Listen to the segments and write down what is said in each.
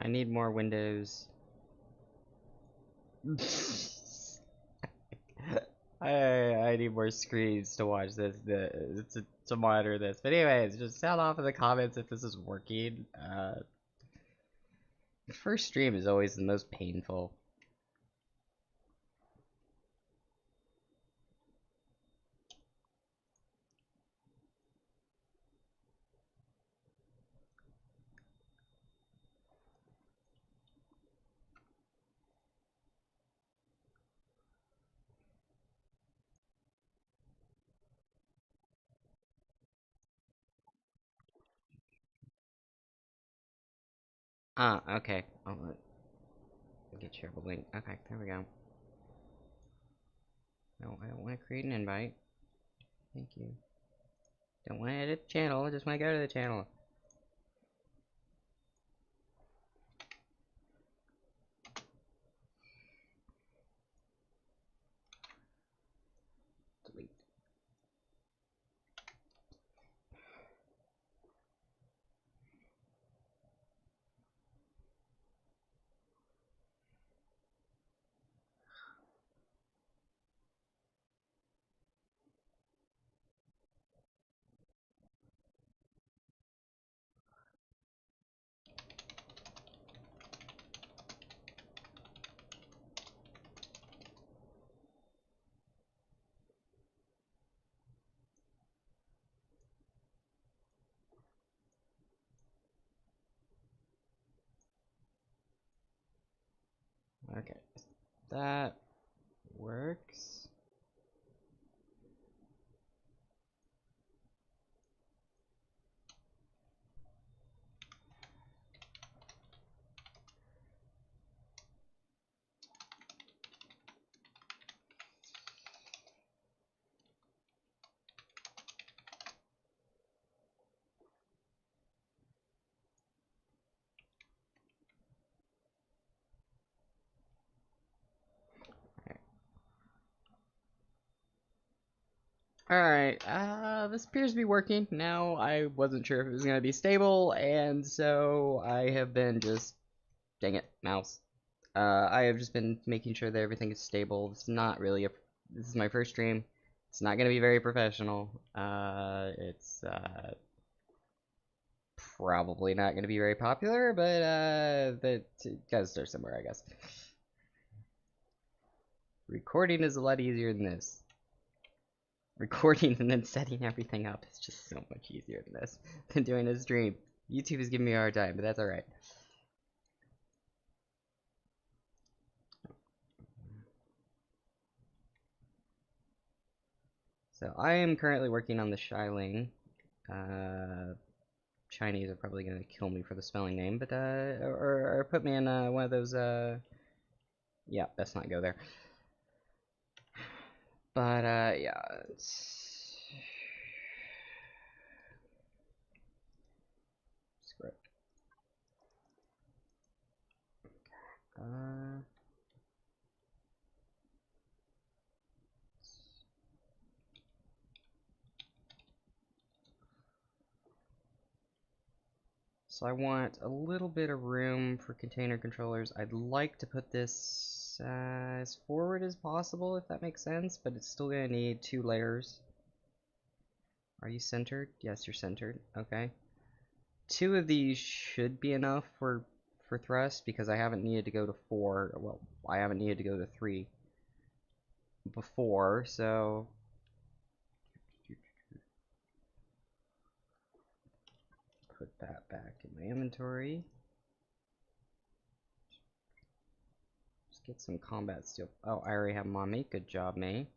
I need more windows. I need more screens to watch this, to monitor this. But anyways, just sound off in the comments if this is working. First stream is always the most painful. Ah, okay. I'll get shareable link. Okay, there we go. No, I don't want to create an invite. Thank you. Don't want to edit the channel, I just want to go to the channel. Delete. Okay, that works. Alright, this appears to be working. Now, I wasn't sure if it was going to be stable, and so I have been just... Dang it, mouse. I have just been making sure that everything is stable. It's not really a... This is my first stream. It's not going to be very professional. It's, probably not going to be very popular, but, it gotta start somewhere, I guess. Recording is a lot easier than this. Recording and then setting everything up is just so much easier than this, than doing a stream. YouTube is giving me a hard time, but that's alright. So I am currently working on the Shiling. Chinese are probably gonna kill me for the spelling name, but or put me in one of those yeah, let's not go there. But yeah, screw it. So I want a little bit of room for container controllers. I'd like to put this as forward as possible, if that makes sense, but it's still gonna need 2 layers. Are you centered? Yes, you're centered. Okay. 2 of these should be enough for thrust, because I haven't needed to go to 4. Well, I haven't needed to go to 3 before, so put that back in my inventory. Just get some combat steel. Oh, I already have them on me. Good job, May.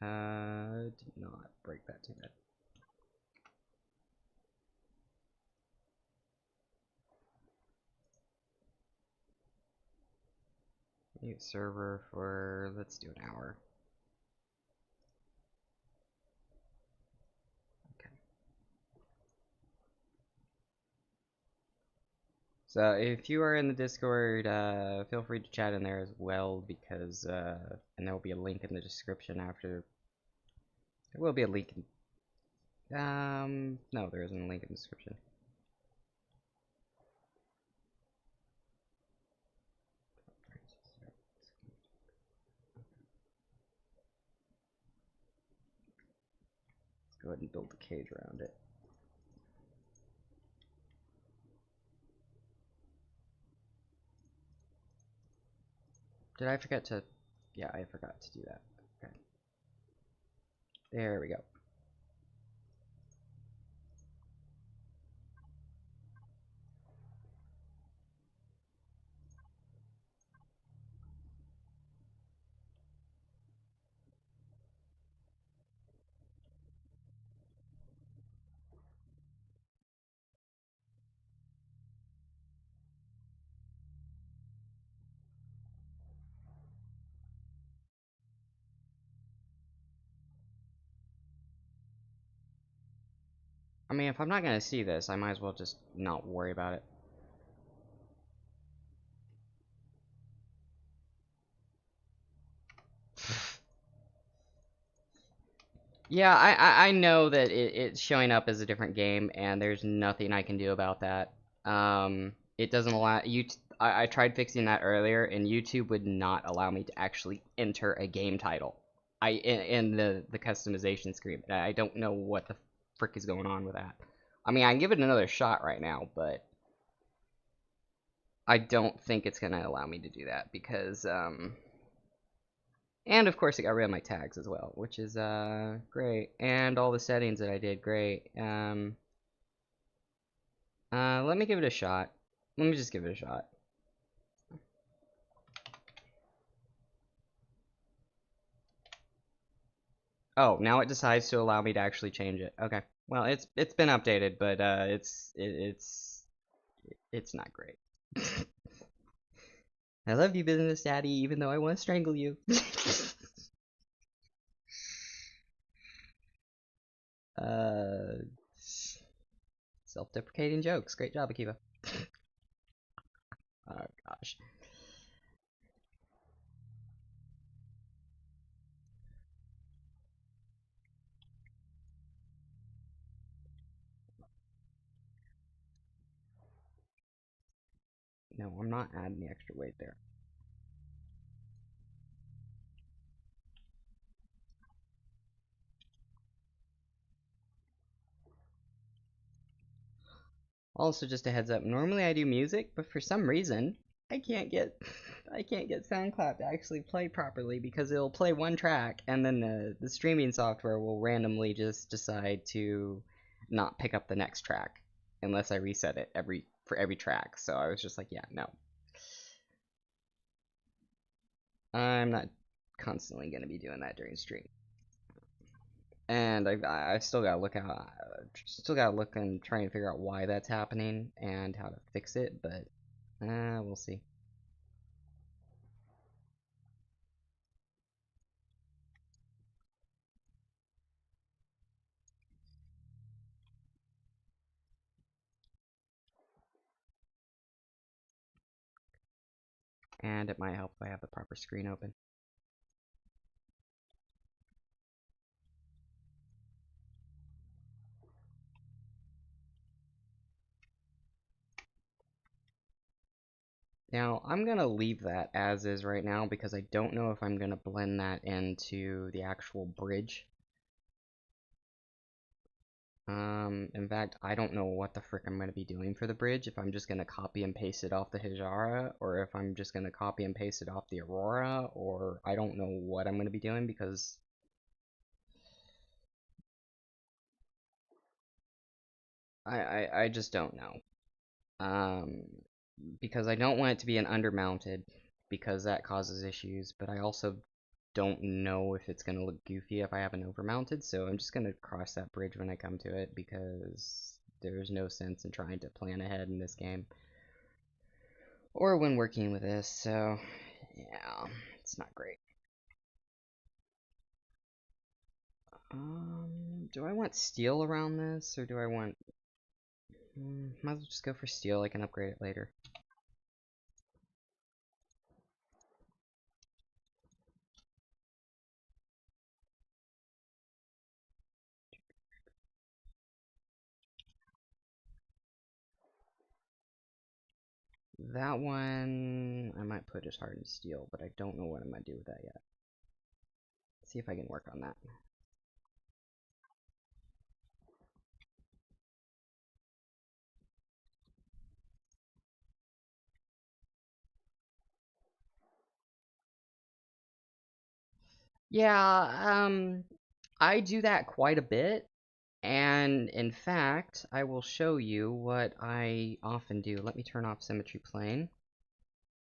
Did not break that too bad. Mute server for, let's do an hour. Okay. So if you are in the Discord, feel free to chat in there as well, because, and there will be a link in the description after. There will be a link in, no, there isn't a link in the description. Go ahead and build the cage around it. Did I forget to... Yeah, I forgot to do that. Okay. There we go. I mean, if I'm not gonna see this, I might as well just not worry about it. Yeah, I know that it's showing up as a different game, and there's nothing I can do about that. It doesn't allow you. I tried fixing that earlier, and YouTube would not allow me to actually enter a game title. In the customization screen. I don't know what the frick is going on with that. I mean, I can give it another shot right now, but I don't think it's gonna allow me to do that because and of course, it got rid of my tags as well, which is great. And all the settings that I did, great. Let me give it a shot. Let me just give it a shot. Oh, now it decides to allow me to actually change it. Okay. Well, it's been updated, but it's not great. I love you, business daddy, even though I want to strangle you. uh, self-deprecating jokes. Great job, Akeva. Oh gosh. No, I'm not adding the extra weight there. Also, just a heads up, normally I do music, but for some reason, I can't get SoundCloud to actually play properly because it'll play one track and then the streaming software will randomly just decide to not pick up the next track unless I reset it for every track. So I was just like, yeah, no. I'm not constantly going to be doing that during stream. And I still gotta look out, still gotta look and try and figure out why that's happening and how to fix it, but we'll see. And it might help if I have the proper screen open. Now, I'm gonna leave that as is right now because I don't know if I'm gonna blend that into the actual bridge. In fact, I don't know what the frick I'm gonna be doing for the bridge, if I'm just gonna copy and paste it off the Hijara, or if I'm just gonna copy and paste it off the Aurora, or I don't know what I'm gonna be doing because I just don't know. Because I don't want it to be an undermounted, because that causes issues, but I also don't know if it's going to look goofy if I have an overmounted, so I'm just going to cross that bridge when I come to it, because there's no sense in trying to plan ahead in this game. Or when working with this, so yeah, it's not great. Do I want steel around this, or do I want... might as well just go for steel, I can upgrade it later. That one I might put as hardened steel, but I don't know what I'm gonna do with that yet. See if I can work on that. Yeah, I do that quite a bit, and in fact, I will show you what I often do. Let me turn off symmetry plane.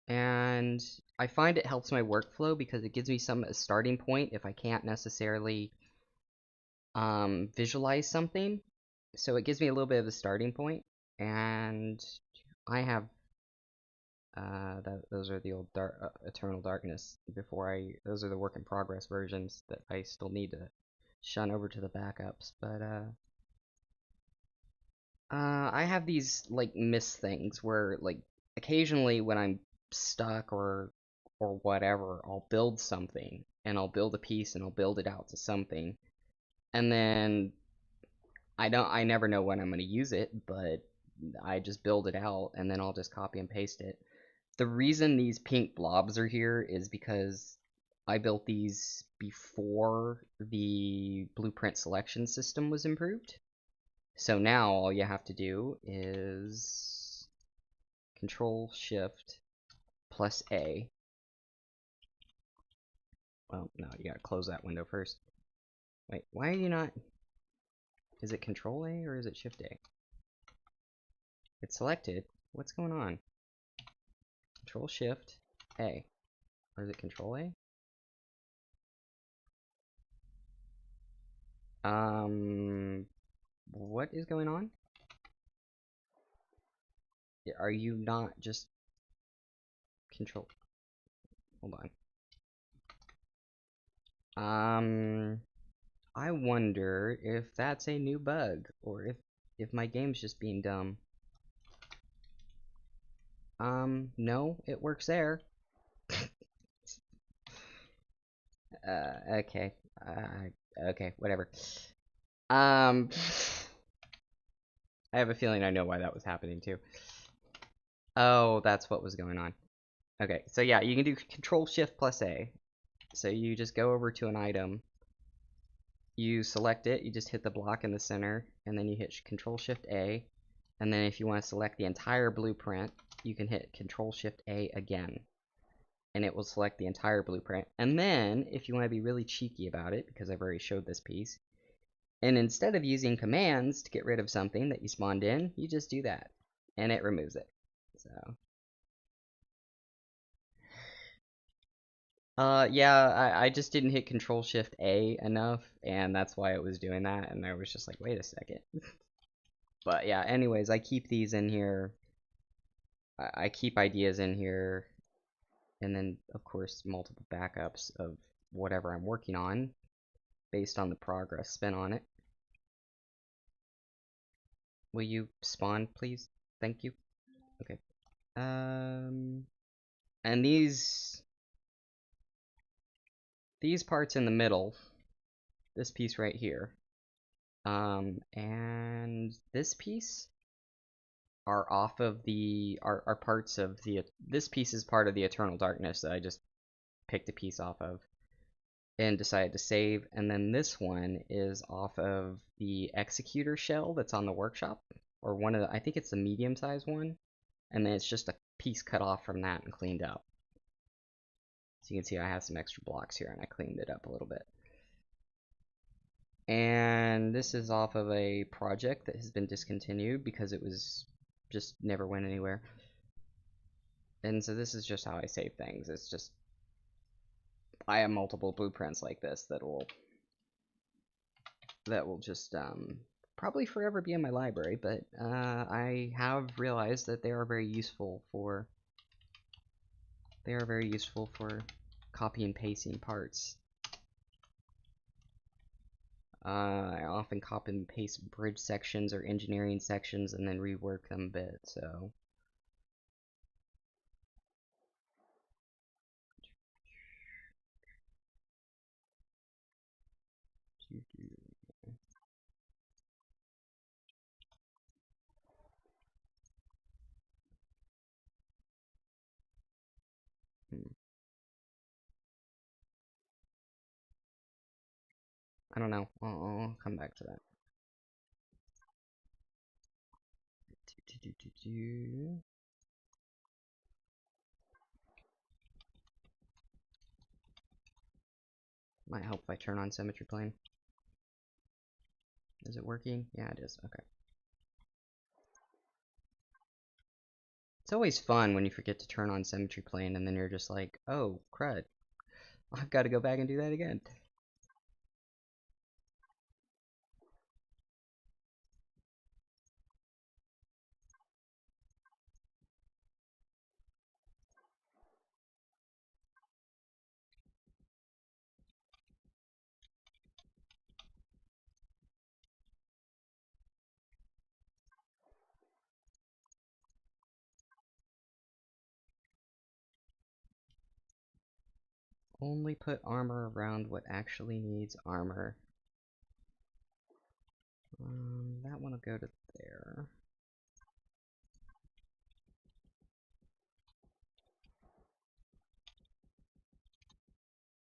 And I find it helps my workflow because it gives me a starting point if I can't necessarily visualize something. So it gives me a little bit of a starting point, and I have those are the old Eternal Darkness those are the work in progress versions that I still need to shun over to the backups. But I have these like miss things where like occasionally when I'm stuck or whatever, I'll build something and I'll build a piece and I'll build it out to something, and then I never know when I'm going to use it, but I just build it out and then I'll just copy and paste it. The reason these pink blobs are here is because I built these before the blueprint selection system was improved. So now all you have to do is Control Shift plus A. Well, no, you gotta close that window first. Wait, why are you not? Is it Control A or is it Shift A? It's selected. What's going on? Control Shift A. Or is it Control A? What is going on? Are you not just Control? Hold on. I wonder if that's a new bug or if my game's just being dumb. No, it works there. Okay. Okay, whatever. I have a feeling I know why that was happening too. Oh, that's what was going on. Okay, so yeah, you can do Control Shift plus A. So you just go over to an item, you select it, you just hit the block in the center, and then you hit Control Shift A. And then if you want to select the entire blueprint, you can hit Control Shift A again, and it will select the entire blueprint. And then, if you want to be really cheeky about it, because I've already showed this piece, and instead of using commands to get rid of something that you spawned in, you just do that, and it removes it. So, yeah, I just didn't hit Control Shift A enough, and that's why it was doing that, and I was just like, wait a second. But yeah, anyways, I keep these in here. I keep ideas in here, and then, of course, multiple backups of whatever I'm working on based on the progress spent on it. Will you spawn, please? Thank you. Okay. And these parts in the middle, this piece right here, and this piece are off of are parts of this piece is part of the Eternal Darkness that I just picked a piece off of and decided to save, and then this one is off of the Executor shell that's on the workshop, or one of the, I think it's the medium-sized one, and then it's just a piece cut off from that and cleaned up. So you can see I have some extra blocks here, and I cleaned it up a little bit. And this is off of a project that has been discontinued because it was just never went anywhere. And so this is just how I save things. It's just I have multiple blueprints like this that will just probably forever be in my library, but I have realized that they are very useful for copy and pasting parts. I often copy and paste bridge sections or engineering sections and then rework them a bit, so. I don't know. I'll come back to that. Might help if I turn on symmetry plane. Is it working? Yeah, it is. Okay. It's always fun when you forget to turn on symmetry plane and then you're just like, oh, crud. I've got to go back and do that again. Only put armor around what actually needs armor. That one will go to there.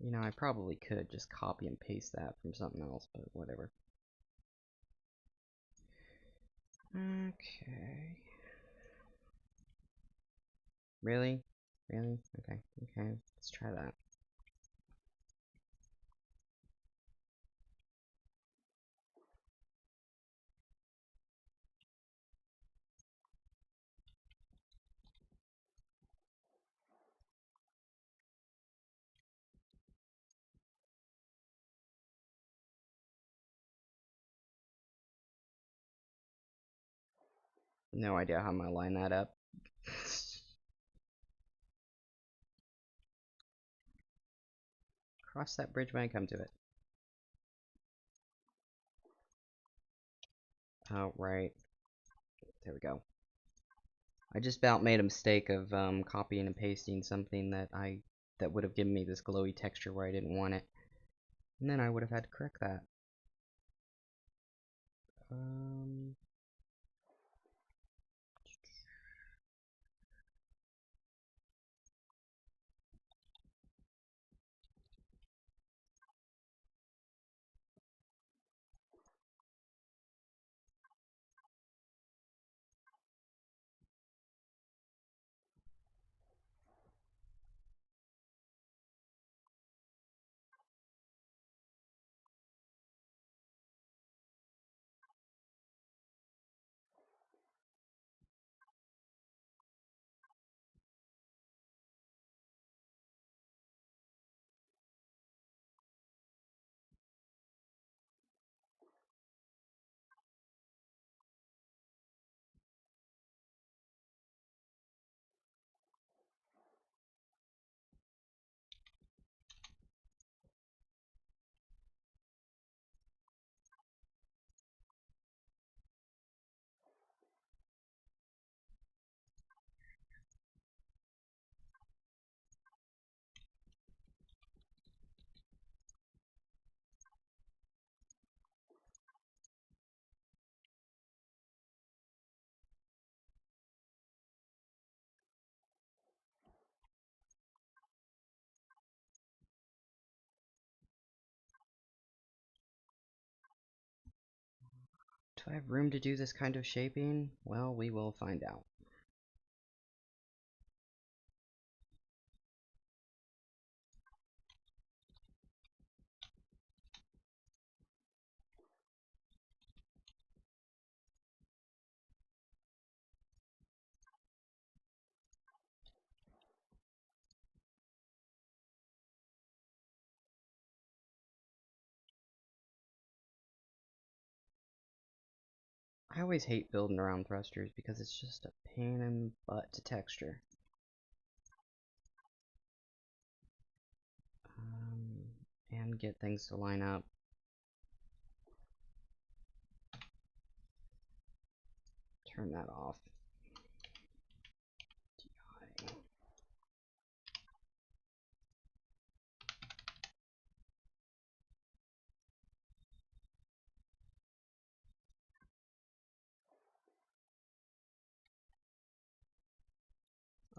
You know, I probably could just copy and paste that from something else, but whatever. Okay. Really? Really? Okay, okay, let's try that. No idea how I'm gonna line that up. Cross that bridge when I come to it. Oh, right. There we go. I just about made a mistake of copying and pasting something that would have given me this glowy texture where I didn't want it. And then I would have had to correct that. Do I have room to do this kind of shaping? Well, we will find out. I always hate building around thrusters because it's just a pain in the butt to texture. And get things to line up. Turn that off.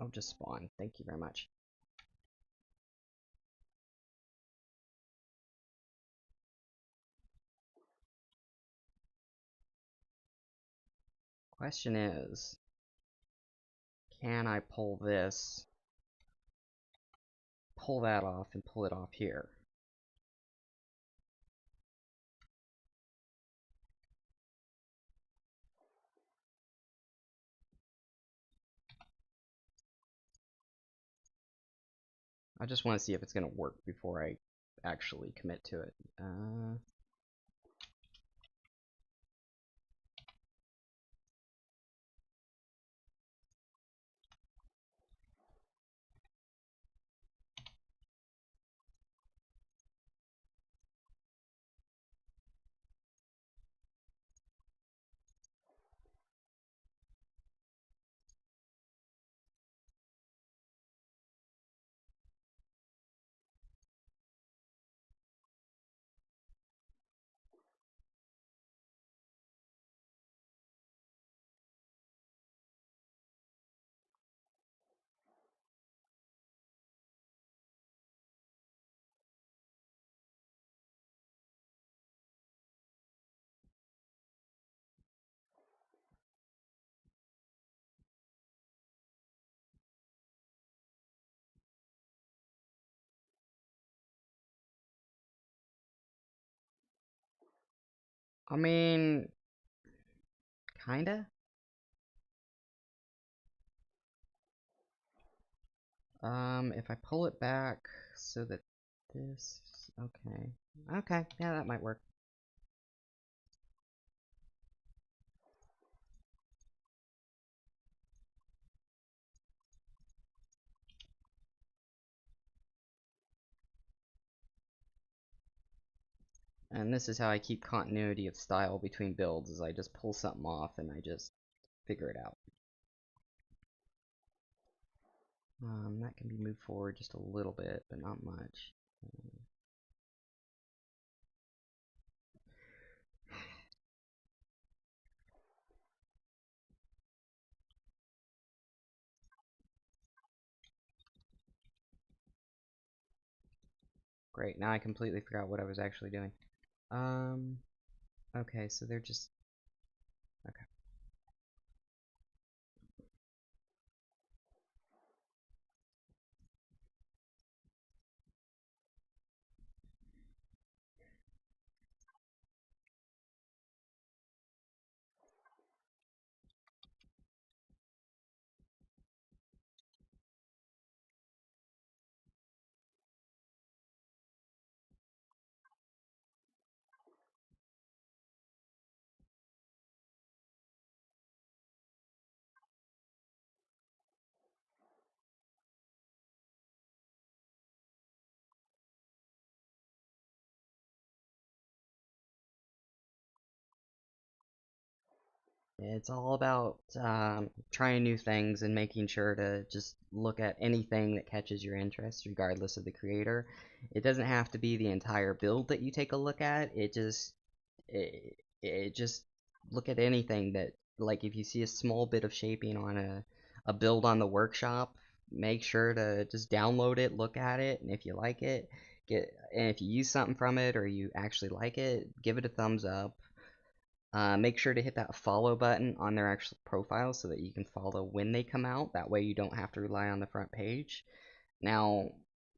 Oh, just spawn. Thank you very much. Question is, can I pull this, pull that off, and pull it off here? I just want to see if it's going to work before I actually commit to it. I mean, kinda. If I pull it back so that this, okay. Okay, yeah, that might work. And this is how I keep continuity of style between builds, is I just pull something off and I just figure it out. That can be moved forward just a little bit, but not much. Great, now I completely forgot what I was actually doing. Okay, so they're just, okay. It's all about trying new things and making sure to just look at anything that catches your interest, regardless of the creator. It doesn't have to be the entire build that you take a look at. It just look at anything that, like, if you see a small bit of shaping on a build on the workshop, make sure to just download it, look at it, and if you like it, and if you use something from it or you actually like it, give it a thumbs up. Make sure to hit that follow button on their actual profile so that you can follow when they come out. That way you don't have to rely on the front page. Now,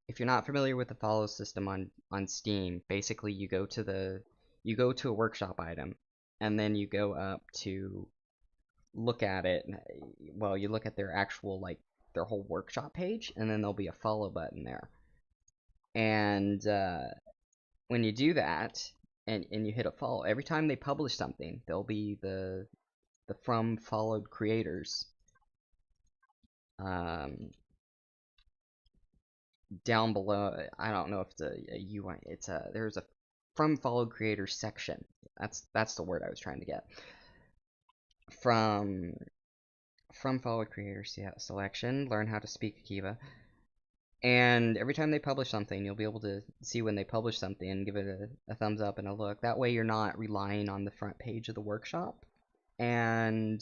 if you're not familiar with the follow system on Steam, basically you go to a workshop item and then you go up to look at it. Well, you look at their actual, like, their whole workshop page, and then there'll be a follow button there. And when you do that and you hit a follow, every time they publish something, there'll be the from followed creators um, down below. I don't know if it's a UI. It's a there's a from followed creators section. That's the word I was trying to get. From followed creators, yeah, selection. Learn how to speak Akeva. And every time they publish something, you'll be able to see when they publish something and give it a thumbs up and a look. That way you're not relying on the front page of the workshop. And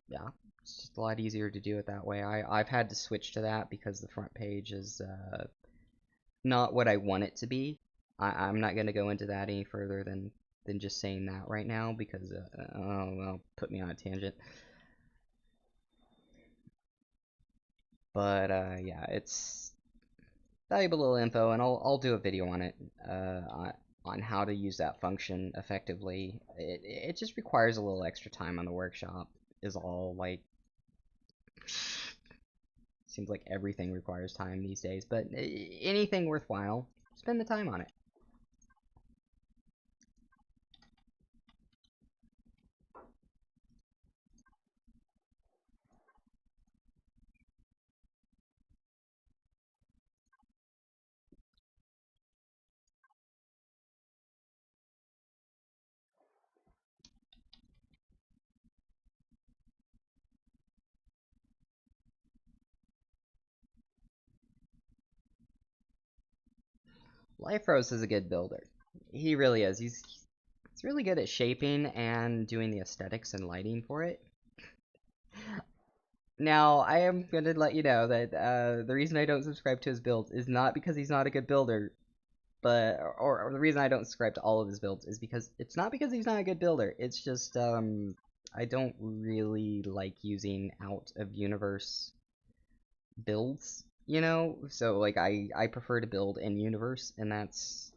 yeah, it's just a lot easier to do it that way. I've had to switch to that because the front page is not what I want it to be. I'm not going to go into that any further than just saying that right now because oh well, put me on a tangent. But yeah, it's valuable little info, and I'll do a video on it on how to use that function effectively. It just requires a little extra time on the workshop is all. Like, seems like everything requires time these days, but anything worthwhile, spend the time on it. Life Rose is a good builder. He really is. He's really good at shaping and doing the aesthetics and lighting for it. Now, I am going to let you know that the reason I don't subscribe to his builds is not because he's not a good builder, but or the reason I don't subscribe to all of his builds is because it's not because he's not a good builder. It's just I don't really like using out of universe builds, you know? So like I prefer to build in universe, and that's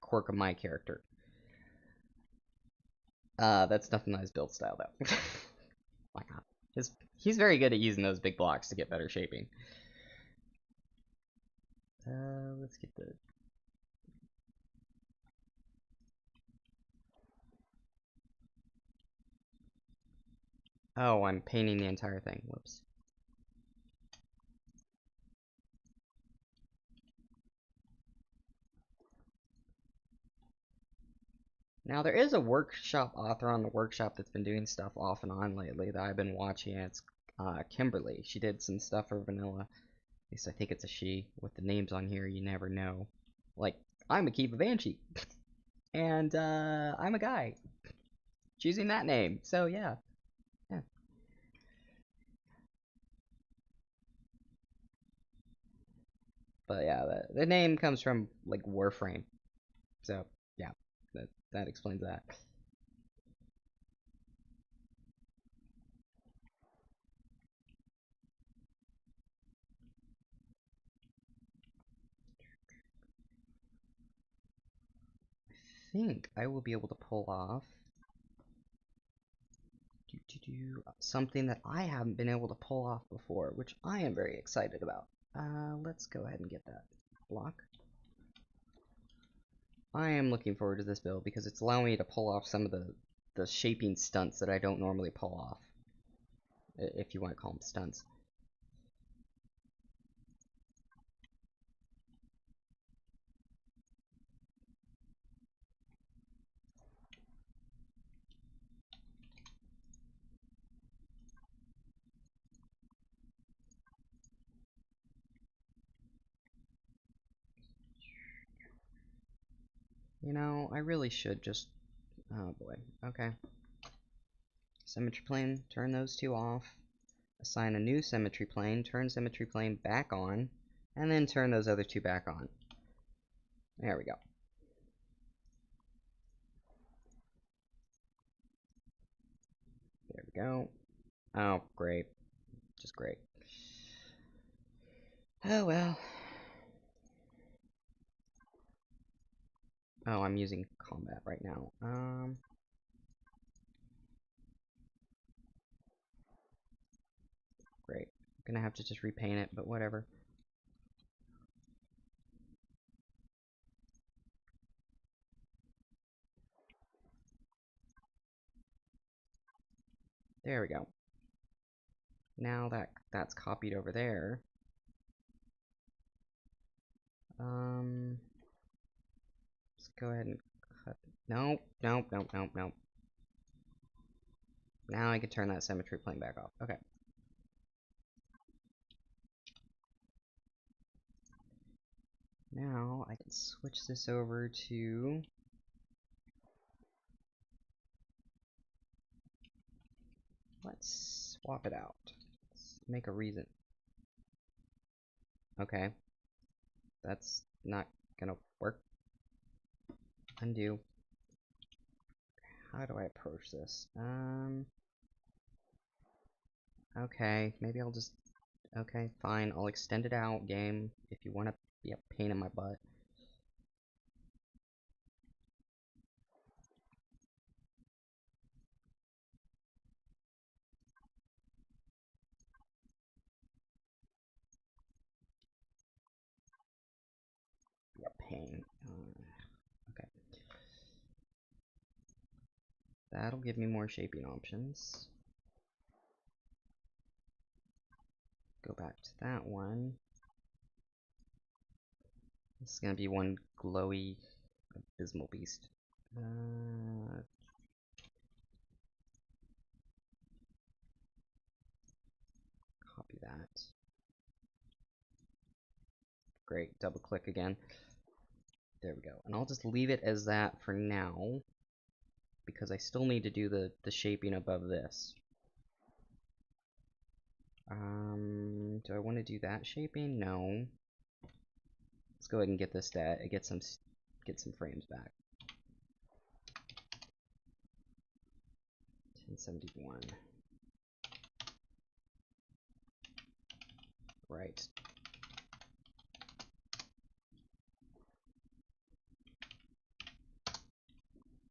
quirk of my character. That's nothing on his build style though. Why not? He's very good at using those big blocks to get better shaping. Let's get the... Oh, I'm painting the entire thing. Whoops. Now, there is a workshop author on the workshop that's been doing stuff off and on lately that I've been watching. It's Kimberly. She did some stuff for Vanilla. At least I think it's a she. With the names on here, you never know. Like, I'm Akeva-Banshee. And I'm a guy. Choosing that name. So, yeah. Yeah. But yeah, the name comes from, like, Warframe. So, yeah. That explains that. I think I will be able to pull off something that I haven't been able to pull off before, which I am very excited about. Let's go ahead and get that block. I am looking forward to this build because it's allowing me to pull off some of the shaping stunts that I don't normally pull off, if you want to call them stunts. You know, I really should just... Oh boy, okay. Symmetry plane, turn those two off. Assign a new symmetry plane, turn symmetry plane back on, and then turn those other two back on. There we go. There we go. Oh, great. Just great. Oh well. Oh, I'm using combat right now. Great. I'm gonna have to just repaint it, but whatever. There we go. Now that's copied over there. Let's go ahead and cut. Nope, nope, nope, nope, nope. Now I can turn that symmetry plane back off. Okay. Now I can switch this over to... Let's swap it out. Let's make a reason. Okay. That's not gonna work. Undo. How do I approach this? Okay, maybe I'll just... Okay, fine, I'll extend it out, game, if you want to be a pain in my butt. That'll give me more shaping options. Go back to that one. This is gonna be one glowy, abysmal beast. Copy that. Great, double click again. There we go. And I'll just leave it as that for now, because I still need to do the shaping above this. Do I want to do that shaping? No. Let's go ahead and get this stat. Get some frames back. 1071. Right.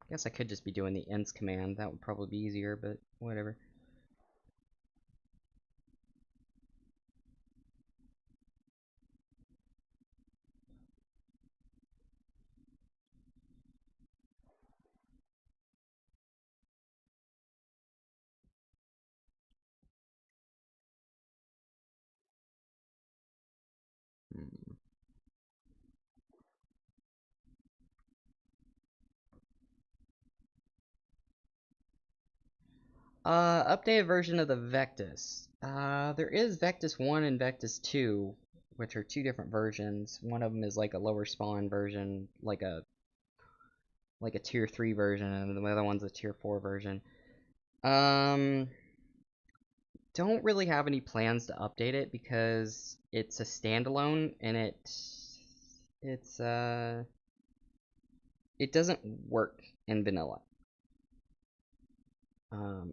Guess I could just be doing the ends command. That would probably be easier, but whatever. Updated version of the Vectis. There is Vectis 1 and Vectis 2, which are two different versions. One of them is like a lower spawn version, like a tier 3 version, and the other one's a tier 4 version. Don't really have any plans to update it because it's a standalone and it doesn't work in vanilla.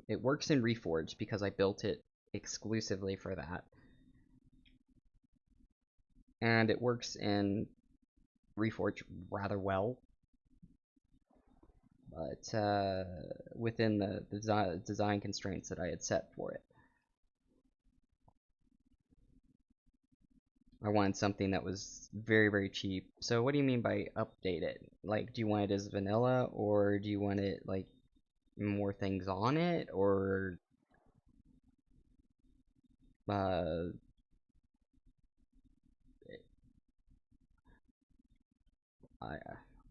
It works in Reforged because I built it exclusively for that. And it works in Reforged rather well. But within the design constraints that I had set for it. I wanted something that was very, very cheap. So what do you mean by update it? Like, do you want it as vanilla, or do you want it, like, more things on it, or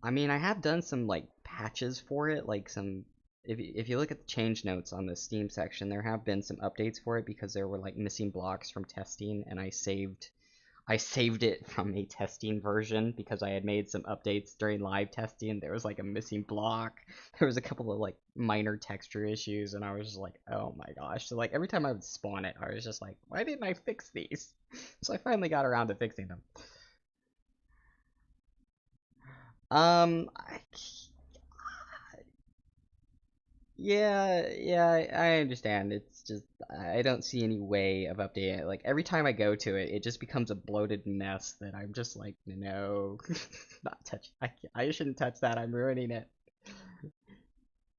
I mean, I have done some like patches for it, like some. If you look at the change notes on the Steam section, there have been some updates for it because there were like missing blocks from testing, and I saved it from a testing version because I had made some updates during live testing. There was like a missing block. There was a couple of like minor texture issues, and I was just like, oh my gosh. So like every time I would spawn it, I was just like, why didn't I fix these? So I finally got around to fixing them. Um, I, yeah, I understand. It's just I don't see any way of updating it. Like every time I go to it, it just becomes a bloated mess that I'm just like, no, not touch. I shouldn't touch that. I'm ruining it.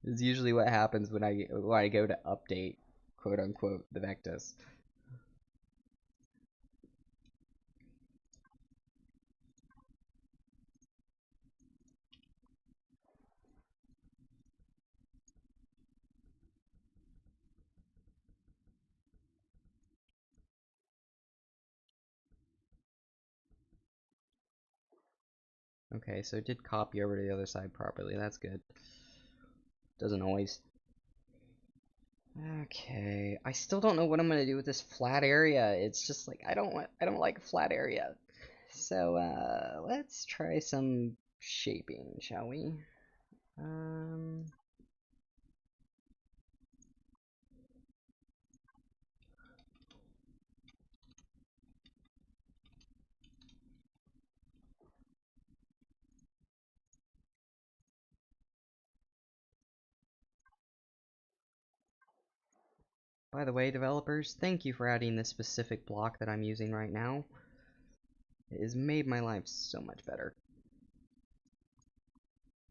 Is usually what happens when I go to update, quote unquote, the Vectis. Okay, so it did copy over to the other side properly. That's good. Doesn't always. Okay, I still don't know what I'm gonna do with this flat area. It's just like I don't like a flat area. So let's try some shaping, shall we? By the way, developers, thank you for adding this specific block that I'm using right now. It has made my life so much better.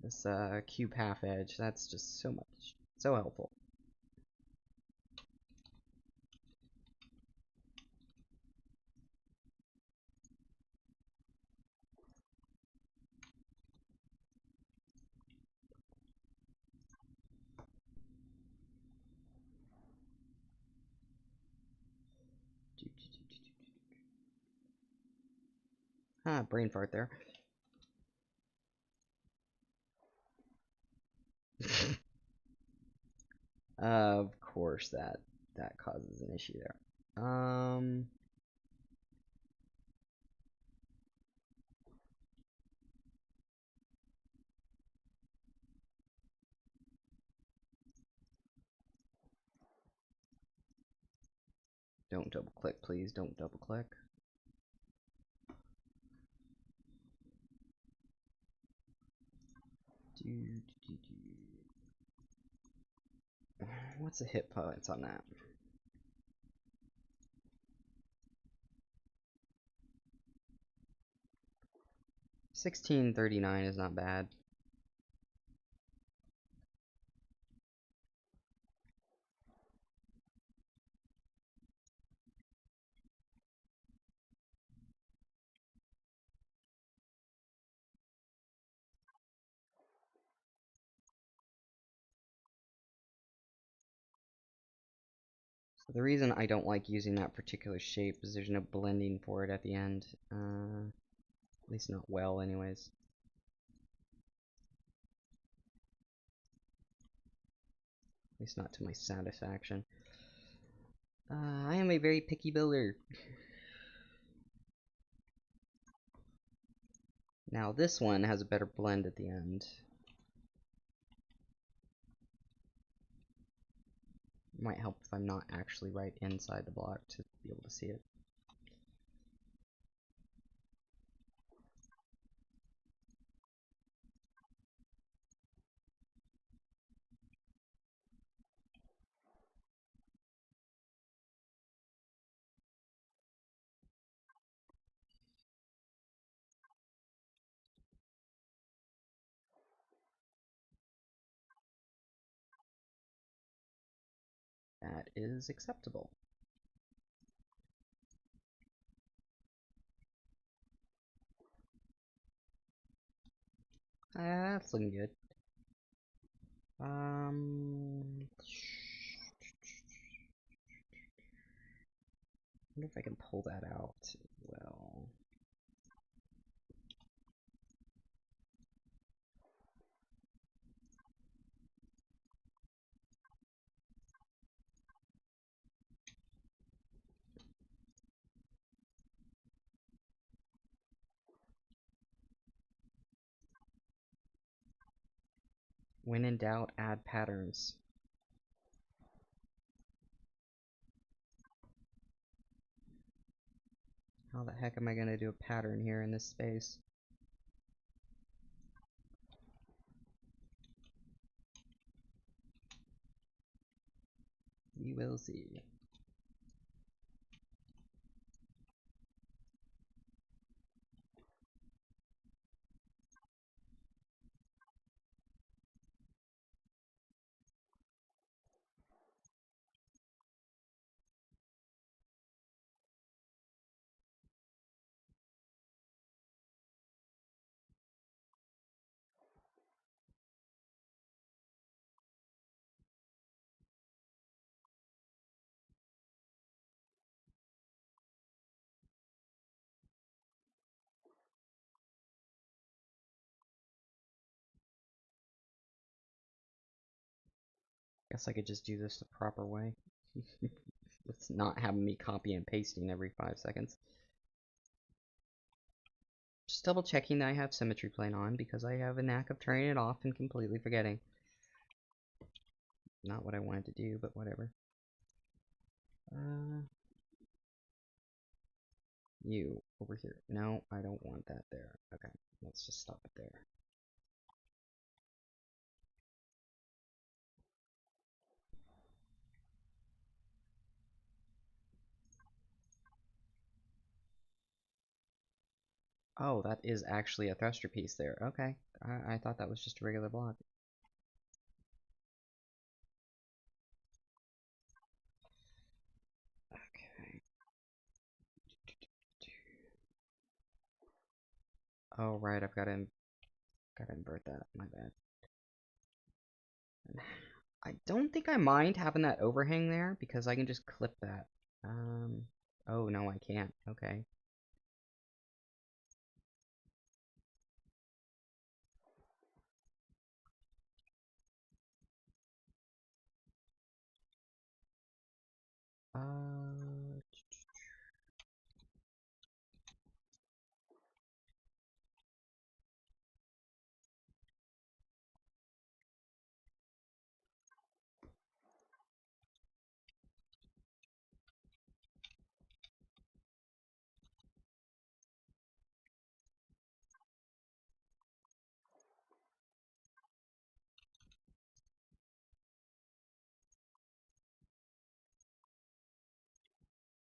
This cube half edge, that's just so helpful. Ah, brain fart there. Of course that causes an issue there. Don't double click, please. Don't double click. What's the hit points on that? 1639 is not bad. So the reason I don't like using that particular shape is there's no blending for it at the end. At least not well, anyways. At least not to my satisfaction. I am a very picky builder. Now this one has a better blend at the end. Might help if I'm not actually right inside the block to be able to see it. That is acceptable. That's looking good. I wonder if I can pull that out well. When in doubt, add patterns. How the heck am I gonna do a pattern here in this space? We will see. Guess I could just do this the proper way. It's not having me copy and pasting every 5 seconds. Just double checking that I have symmetry plane on because I have a knack of turning it off and completely forgetting. Not what I wanted to do, but whatever. You over here. No, I don't want that there. Okay, let's just stop it there. Oh, that is actually a thruster piece there. Okay, I thought that was just a regular block. Okay. Oh right, I've got to invert that. My bad. I don't think I mind having that overhang there because I can just clip that. Oh, no, I can't. Okay. Uh,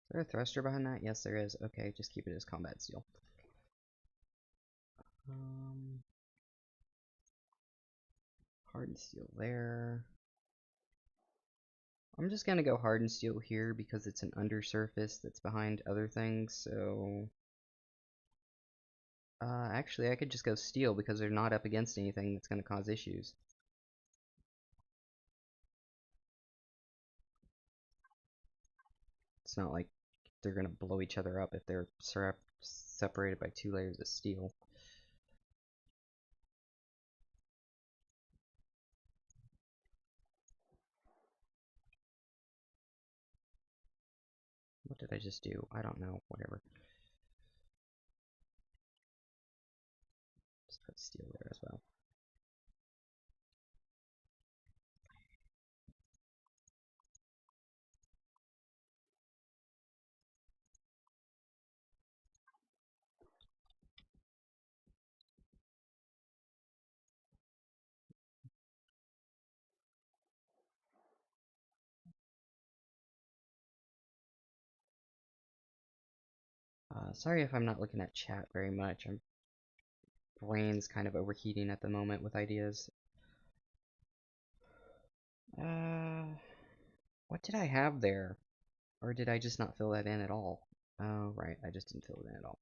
Is there a thruster behind that? Yes, there is. Okay, just keep it as combat steel. Um, Hardened steel there. I'm just gonna go hardened steel here because it's an undersurface that's behind other things, so... actually, I could just go steel because they're not up against anything that's gonna cause issues. It's not like they're gonna blow each other up if they're separated by 2 layers of steel. What did I just do? I don't know. Whatever. Just put steel there as well. Sorry if I'm not looking at chat very much. My brain's kind of overheating at the moment with ideas. What did I have there? Or did I just not fill that in at all? Oh, right, I just didn't fill it in at all.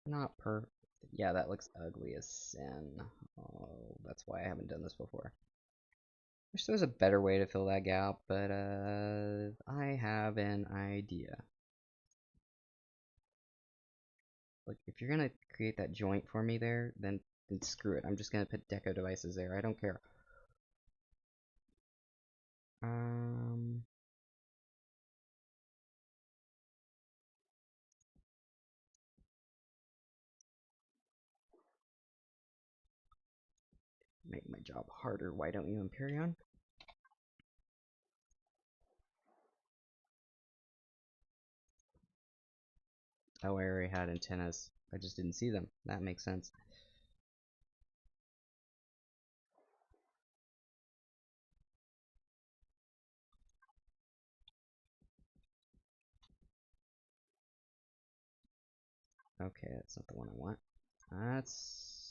Not per... Yeah, that looks ugly as sin. Oh, that's why I haven't done this before. Wish there was a better way to fill that gap, but I have an idea. Like, if you're gonna create that joint for me there, then screw it. I'm just gonna put deco devices there. I don't care. Um, Make my job harder. Why don't you, Empyrean? Oh, I already had antennas. I just didn't see them. That makes sense. Okay, that's not the one I want. That's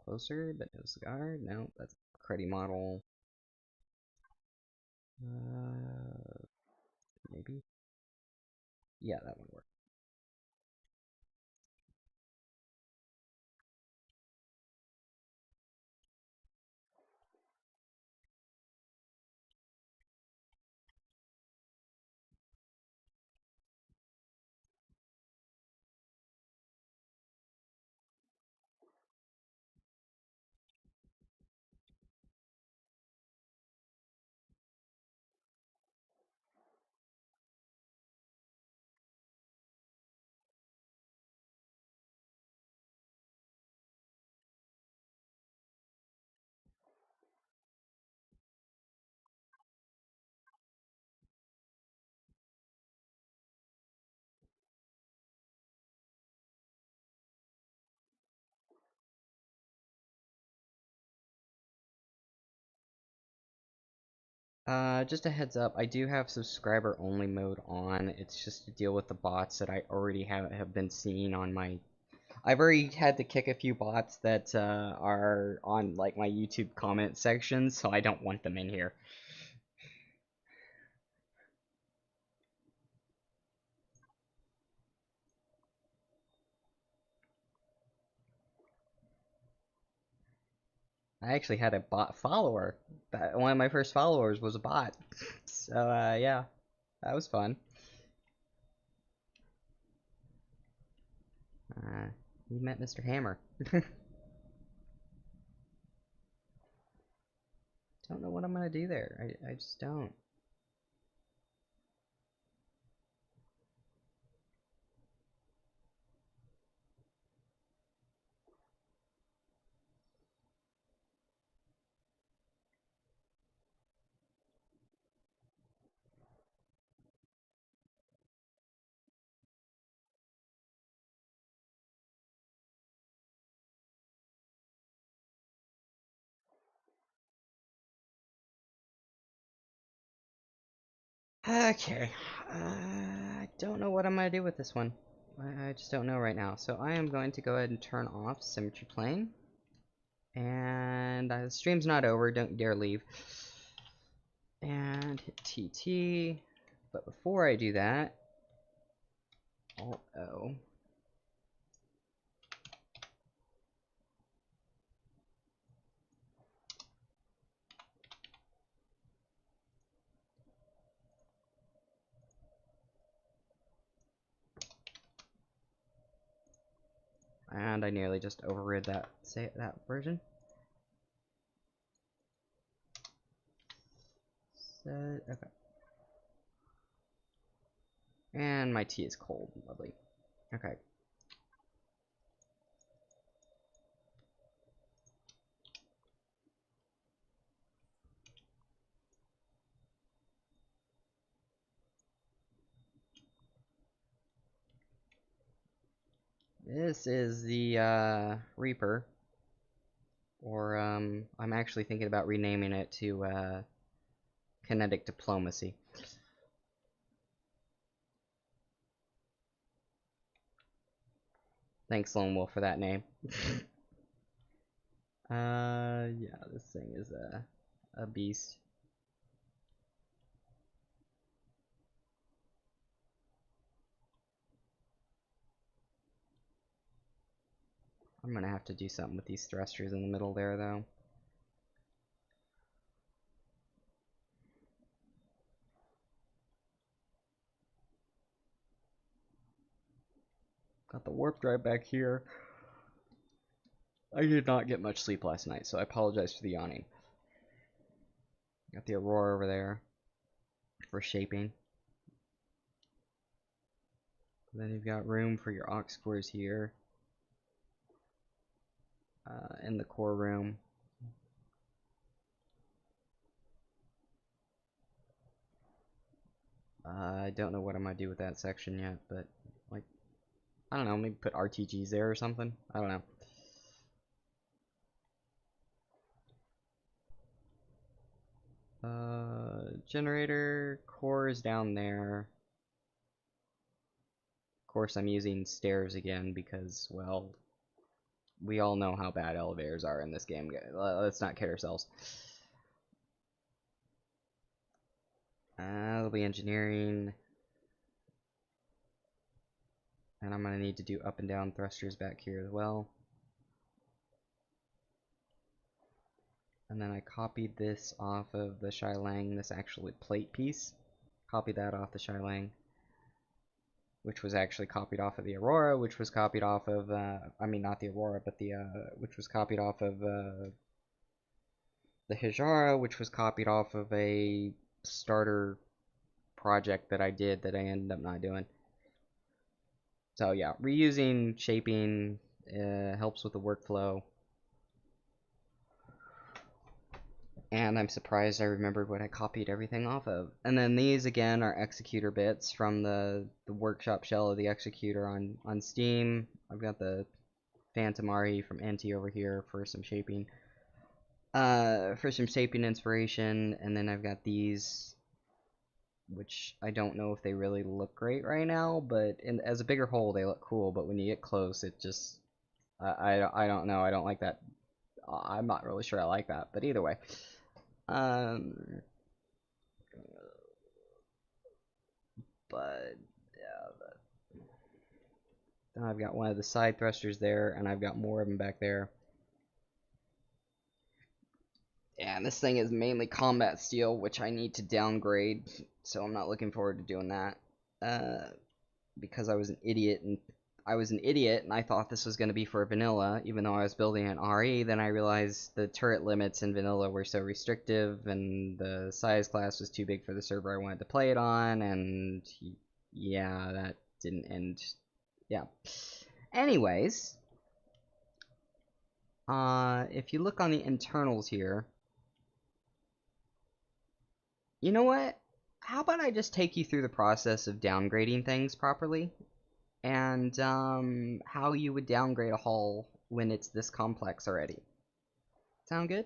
closer, but no cigar. No, that's cruddy model. Maybe. Yeah, that one worked. Just a heads up, I do have subscriber only mode on. It's just to deal with the bots that I already have been seeing on my. I've already had to kick a few bots that are on like my YouTube comment section, so I don't want them in here. I actually had a bot follower. One of my first followers was a bot. So yeah, that was fun. You met Mr. Hammer. Don't know what I'm gonna do there. I just don't. Okay. I don't know what I'm gonna do with this one. I just don't know right now. So I am going to go ahead and turn off Symmetry Plane. And the stream's not over, don't dare leave. And hit TT. But before I do that, Alt-O. And I nearly just overrid that version. Okay. And my tea is cold. Lovely. Okay. This is the Reaper. Or I'm actually thinking about renaming it to Kinetic Diplomacy. Thanks, Lone Wolf, for that name. Yeah, this thing is a beast. I'm gonna have to do something with these thrusters in the middle there, though. Got the warp drive back here. I did not get much sleep last night, so I apologize for the yawning. Got the Aurora over there for shaping. Then you've got room for your aux cores here in the core room. I don't know what I'm gonna do with that section yet, but like, I don't know, maybe put RTGs there or something. I don't know. Generator core is down there. Of course, I'm using stairs again because, well, we all know how bad elevators are in this game. Let's not kid ourselves. That'll be engineering. And I'm gonna need to do up and down thrusters back here as well. And then I copied this off of the Shilang, this actually plate piece. Copied that off the Shilang, which was actually copied off of the Aurora, which was copied off of, I mean, not the Aurora, but the, which was copied off of, the Hijara, which was copied off of a starter project that I did that I ended up not doing. So yeah, reusing shaping helps with the workflow. And I'm surprised I remembered what I copied everything off of. And then these again are executor bits from the workshop shell of the executor on Steam. I've got the Phantom RE from NT over here for some shaping. for some shaping inspiration, and then I've got these, which I don't know if they really look great right now, but as a bigger whole they look cool, but when you get close it just, I don't know, I don't like that. I'm not really sure I like that, but either way. But yeah, then I've got one of the side thrusters there, and I've got more of them back there. And this thing is mainly combat steel, which I need to downgrade, so I'm not looking forward to doing that. Because I was an idiot, and I thought this was going to be for vanilla, even though I was building an RE. Then I realized the turret limits in vanilla were so restrictive, and the size class was too big for the server I wanted to play it on, and yeah, that didn't end. Yeah. Anyways, if you look on the internals here, you know what? How about I just take you through the process of downgrading things properly? And how you would downgrade a hull when it's this complex already. Sound good?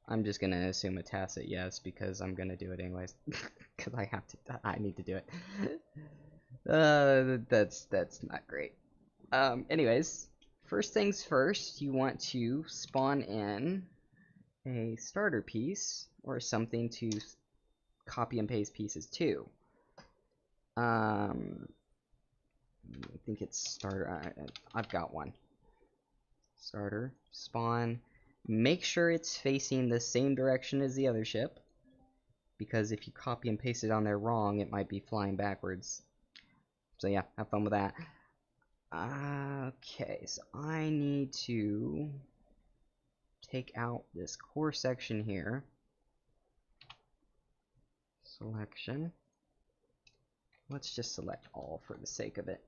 I'm just gonna assume a tacit yes, because I'm gonna do it anyways. Because I need to do it. That's not great. Anyways, first things first, you want to spawn in a starter piece, or something to copy and paste pieces to. I think it's starter. I've got one. Starter, spawn. Make sure it's facing the same direction as the other ship, because if you copy and paste it on there wrong, it might be flying backwards. So yeah, have fun with that. Okay, so I need to take out this core section here. Selection. Let's just select all for the sake of it.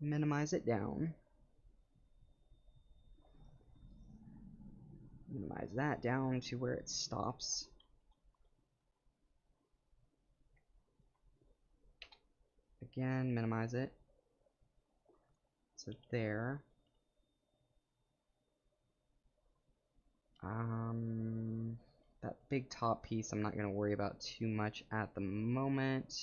Minimize it down. Minimize that down to where it stops. Again, minimize it. So there. That big top piece I'm not going to worry about too much at the moment.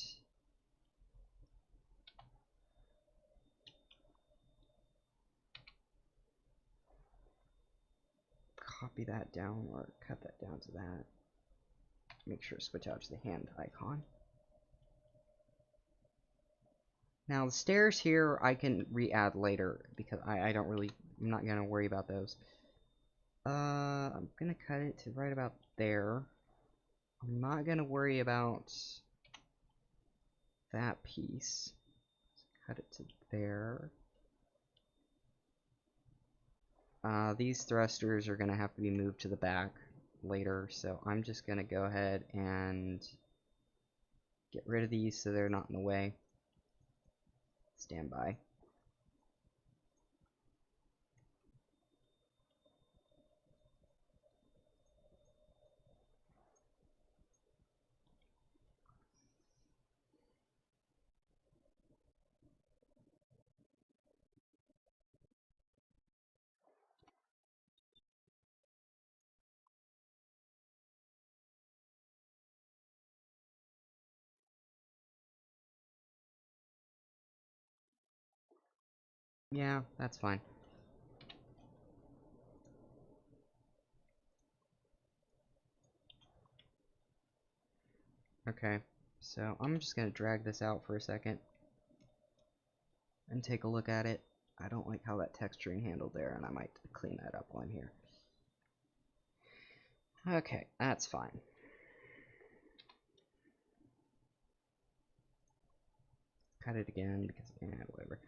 Copy that down, or cut that down to that. Make sure to switch out to the hand icon. Now the stairs here I can re-add later, because I'm not going to worry about those. I'm going to cut it to right about there. I'm not going to worry about that piece. Cut it to there. These thrusters are going to have to be moved to the back later, so I'm just going to go ahead and get rid of these so they're not in the way. Stand by. Yeah, that's fine. Okay, so I'm just going to drag this out for a second and take a look at it. I don't like how that texturing handled there, and I might clean that up while I'm here. Okay, that's fine. Cut it again, because, whatever.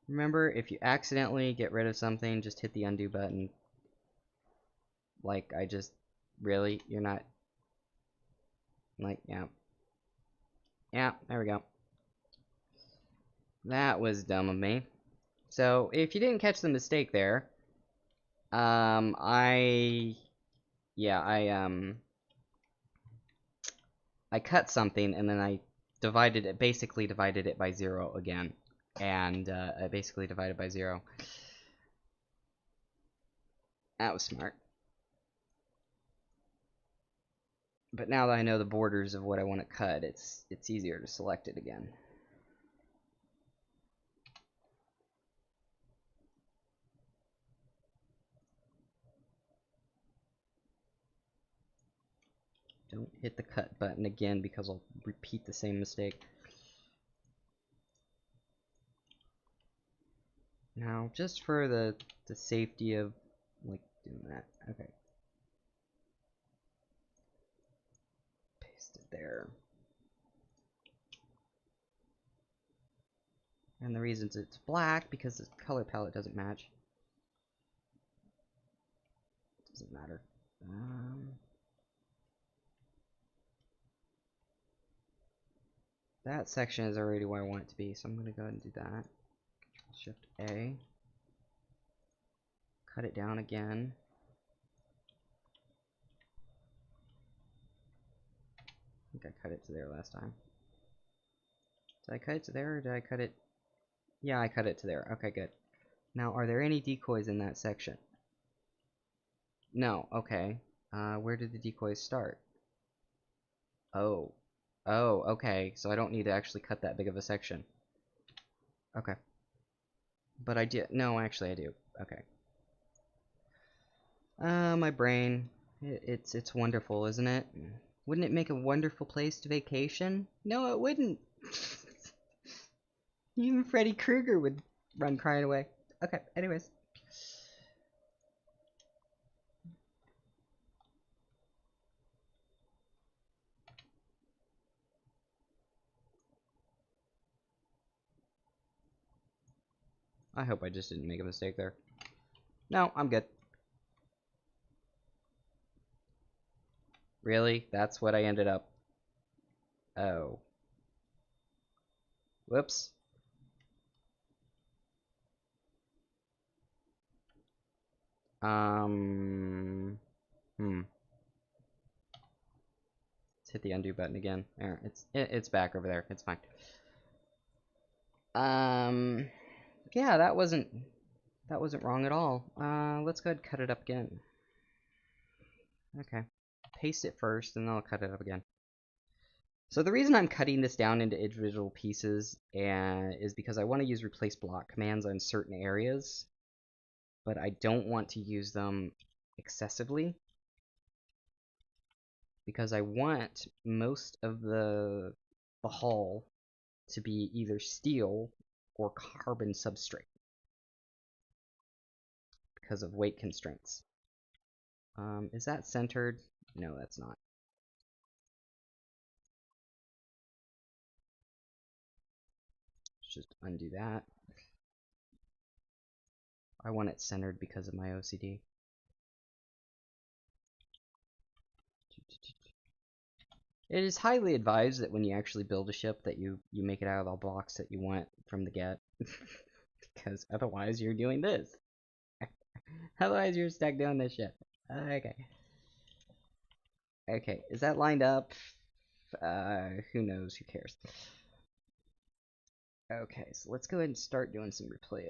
Remember, if you accidentally get rid of something, just hit the undo button. Like, really? You're not... Like, yeah. Yeah, there we go. That was dumb of me. So, if you didn't catch the mistake there, I cut something, and then I basically divided it by 0 again. And, I basically divided by 0. That was smart. But now that I know the borders of what I want to cut, it's easier to select it again. Don't hit the cut button again because I'll repeat the same mistake. Now, just for the safety of like doing that, okay. Paste it there. And the reason it's black because the color palette doesn't match. Doesn't matter. That section is already where I want it to be, so I'm gonna go ahead and do that. Shift A. Cut it down again. I think I cut it to there last time. Did I cut it to there or did I cut it? Yeah, I cut it to there. Okay, good. Now, are there any decoys in that section? No, okay. Where did the decoys start? Oh. Oh, okay. So I don't need to actually cut that big of a section. Okay. But I did. No, actually I do. Okay. My brain. It's wonderful, isn't it? Wouldn't it make a wonderful place to vacation? No, it wouldn't. Even Freddy Krueger would run crying away. Okay, anyways. I hope I just didn't make a mistake there. No, I'm good. Really? That's what I ended up... Oh. Whoops. Hmm. Let's hit the undo button again. There, it's back over there. It's fine. Yeah, that wasn't wrong at all. Let's go ahead and cut it up again. Okay. Paste it first, and then I'll cut it up again. So the reason I'm cutting this down into individual pieces is because I want to use replace block commands on certain areas, but I don't want to use them excessively because I want most of the hull to be either steel or carbon substrate because of weight constraints. Is that centered? No, that's not. Let's just undo that. I want it centered because of my OCD. It is highly advised that when you actually build a ship that you make it out of the blocks that you want from the get. Because otherwise you're doing this. Otherwise you're stuck doing this shit. Okay. Okay, is that lined up? Who knows, who cares. Okay, so let's go ahead and start doing some replay.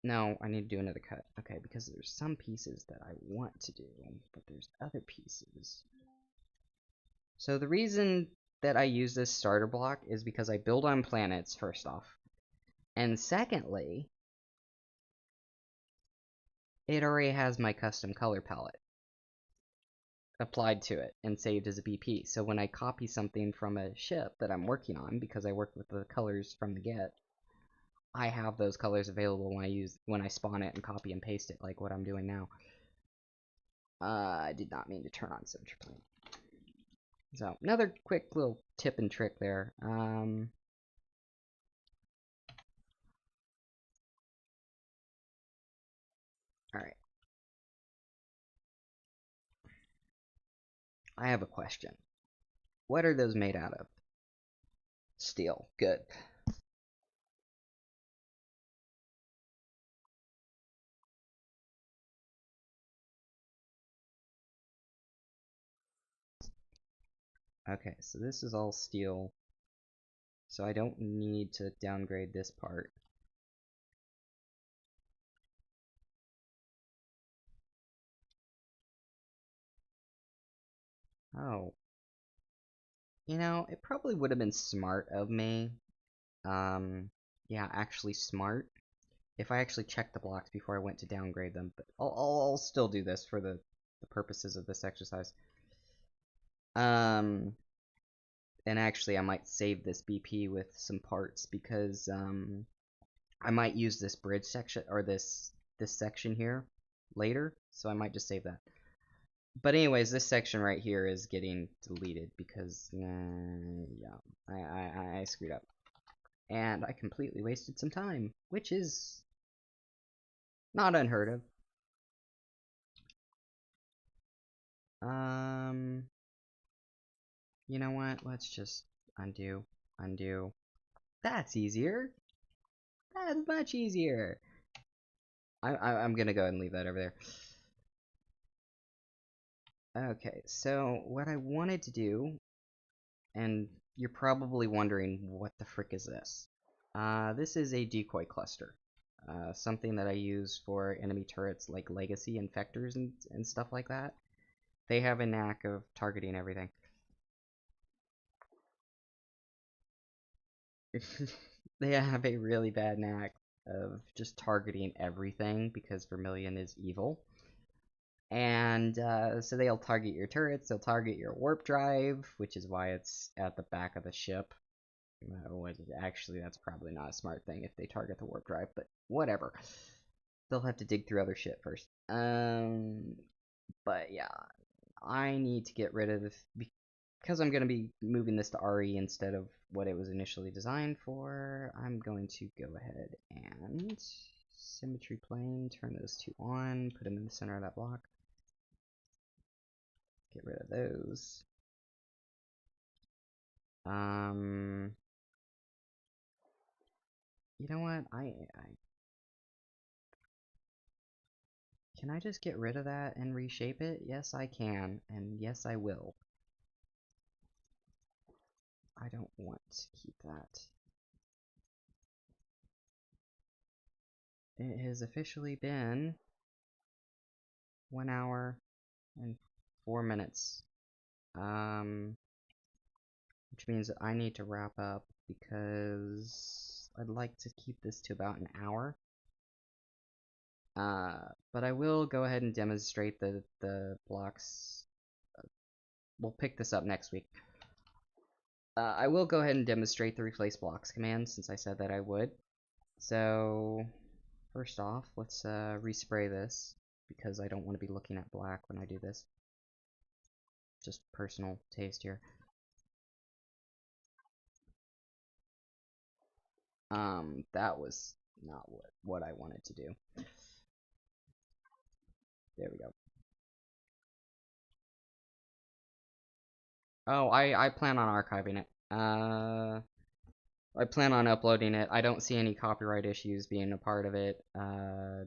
No, I need to do another cut. Okay, because there's some pieces that I want to do, but there's other pieces. So the reason that I use this starter block is because I build on planets, first off. And secondly, it already has my custom color palette applied to it and saved as a BP. So when I copy something from a ship that I'm working on, because I work with the colors from the get, I have those colors available when I spawn it and copy and paste it, like what I'm doing now. I did not mean to turn on Symmetry Plane. So another quick little tip and trick there. Alright. I have a question. What are those made out of? Steel. Good. Okay, so this is all steel. So I don't need to downgrade this part. Oh. You know, it probably would have been smart of me. Yeah, actually smart. If I actually checked the blocks before I went to downgrade them. But I'll still do this for the purposes of this exercise. And actually, I might save this BP with some parts because I might use this bridge section or this section here later, so I might just save that. But anyways, this section right here is getting deleted because yeah, I screwed up and I completely wasted some time, which is not unheard of. Um, you know what? Let's just undo. That's easier. That's much easier. I'm gonna go ahead and leave that over there. Okay, so what I wanted to do, and you're probably wondering what the frick is this? This is a decoy cluster. Something that I use for enemy turrets like Legacy Infectors and stuff like that. They have a knack of targeting everything. They have a really bad knack of just targeting everything because Vermilion is evil. And so they'll target your turrets, they'll target your warp drive, which is why it's at the back of the ship. Actually, that's probably not a smart thing if they target the warp drive, but whatever. They'll have to dig through other shit first. But yeah, I need to get rid of this because I'm going to be moving this to RE instead of what it was initially designed for. I'm going to go ahead and symmetry plane, turn those two on, put them in the center of that block. Get rid of those. You know what? Can I just get rid of that and reshape it? Yes, I can, and yes, I will. I don't want to keep that. It has officially been 1 hour and 4 minutes. Which means that I need to wrap up because I'd like to keep this to about an hour. But I will go ahead and demonstrate the blocks. We'll pick this up next week. I will go ahead and demonstrate the replace blocks command since I said that I would. So first off, let's respray this because I don't want to be looking at black when I do this. Just personal taste here. That was not what I wanted to do. There we go. Oh, I plan on archiving it. I plan on uploading it. I don't see any copyright issues being a part of it,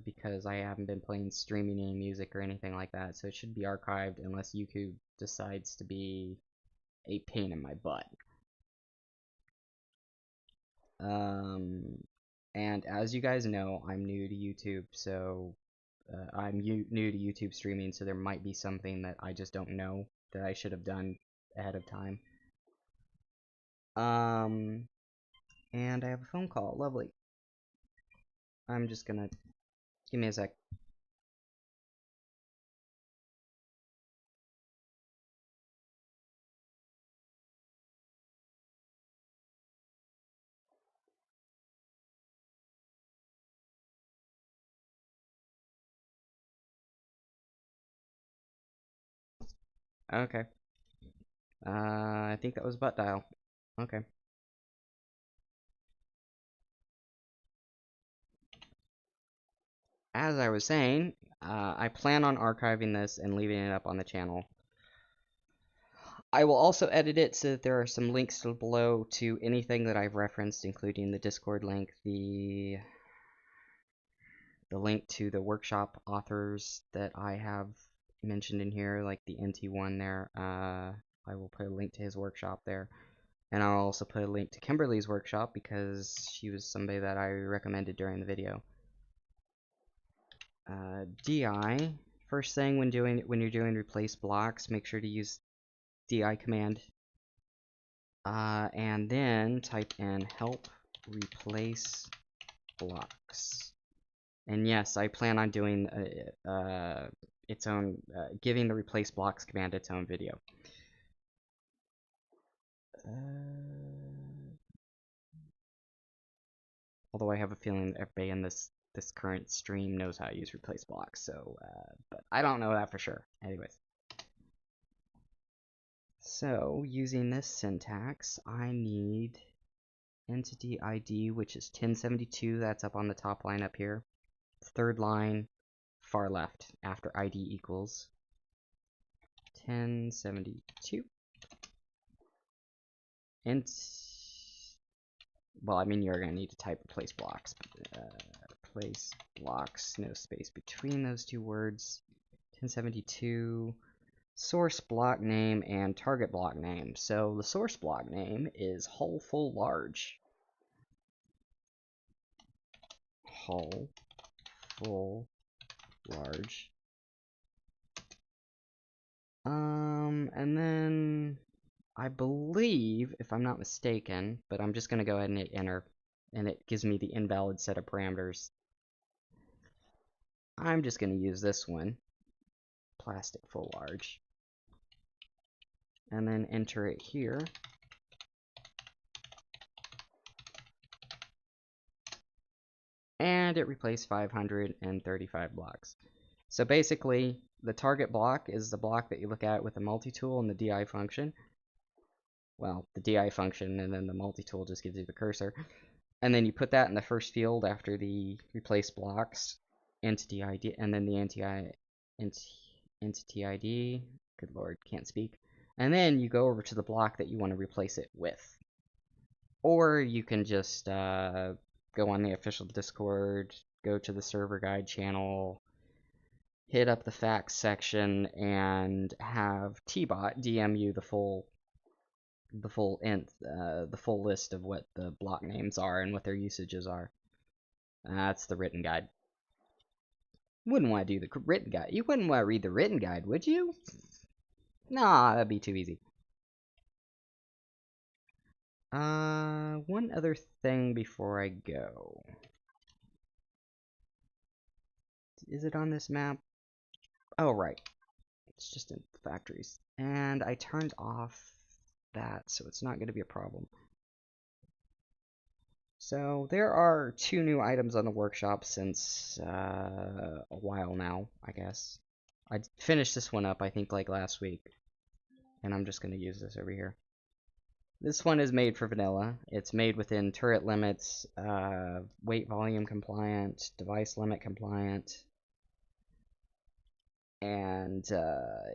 because I haven't been playing streaming any music or anything like that, so it should be archived unless YouTube decides to be a pain in my butt. And as you guys know, I'm new to YouTube, so I'm new to YouTube streaming, so there might be something that I just don't know that I should have done ahead of time. And I have a phone call. Lovely. I'm just gonna give me a sec. Okay. I think that was butt dial. Okay. As I was saying, I plan on archiving this and leaving it up on the channel. I will also edit it so that there are some links below to anything that I've referenced, including the Discord link, the link to the workshop authors that I have mentioned in here, like the NT1 there. I will put a link to his workshop there. And I'll also put a link to Kimberly's workshop because she was somebody that I recommended during the video. DI, first thing when you're doing replace blocks, make sure to use di command. And then type in help replace blocks. And yes, I plan on doing its own, giving the replace blocks command its own video. Although I have a feeling everybody in this current stream knows how to use replace blocks, so, but I don't know that for sure. Anyways. So, using this syntax, I need entity ID, which is 1072, that's up on the top line up here. Third line, far left, after ID equals 1072. And, well, I mean, you're going to need to type replace blocks. Replace blocks, no space between those two words. 1072, source block name and target block name. So the source block name is whole full large. Whole full large. And then I believe, if I'm not mistaken, but I'm just going to go ahead and hit enter, and it gives me the invalid set of parameters. I'm just going to use this one, plastic full large, and then enter it here. And it replaced 535 blocks. So basically, the target block is the block that you look at with the multi-tool and the DI function. Well, the DI function, and then the multi-tool just gives you the cursor. And then you put that in the first field after the replace blocks, entity ID, and then the entity ID. Good lord, can't speak. And then you go over to the block that you want to replace it with. Or you can just go on the official Discord, go to the server guide channel, hit up the facts section, and have Tbot DM you the full list of what the block names are and what their usages are. That's the written guide. Wouldn't want to do the written guide. You wouldn't want to read the written guide, would you? Nah, that'd be too easy. One other thing before I go. Is it on this map? Oh, right. It's just in factories. And I turned off that, so it's not going to be a problem. So there are 2 new items on the workshop since a while now, I guess. I finished this one up, I think, like last week. And I'm just going to use this over here. This one is made for vanilla. It's made within turret limits, weight volume compliant, device limit compliant, and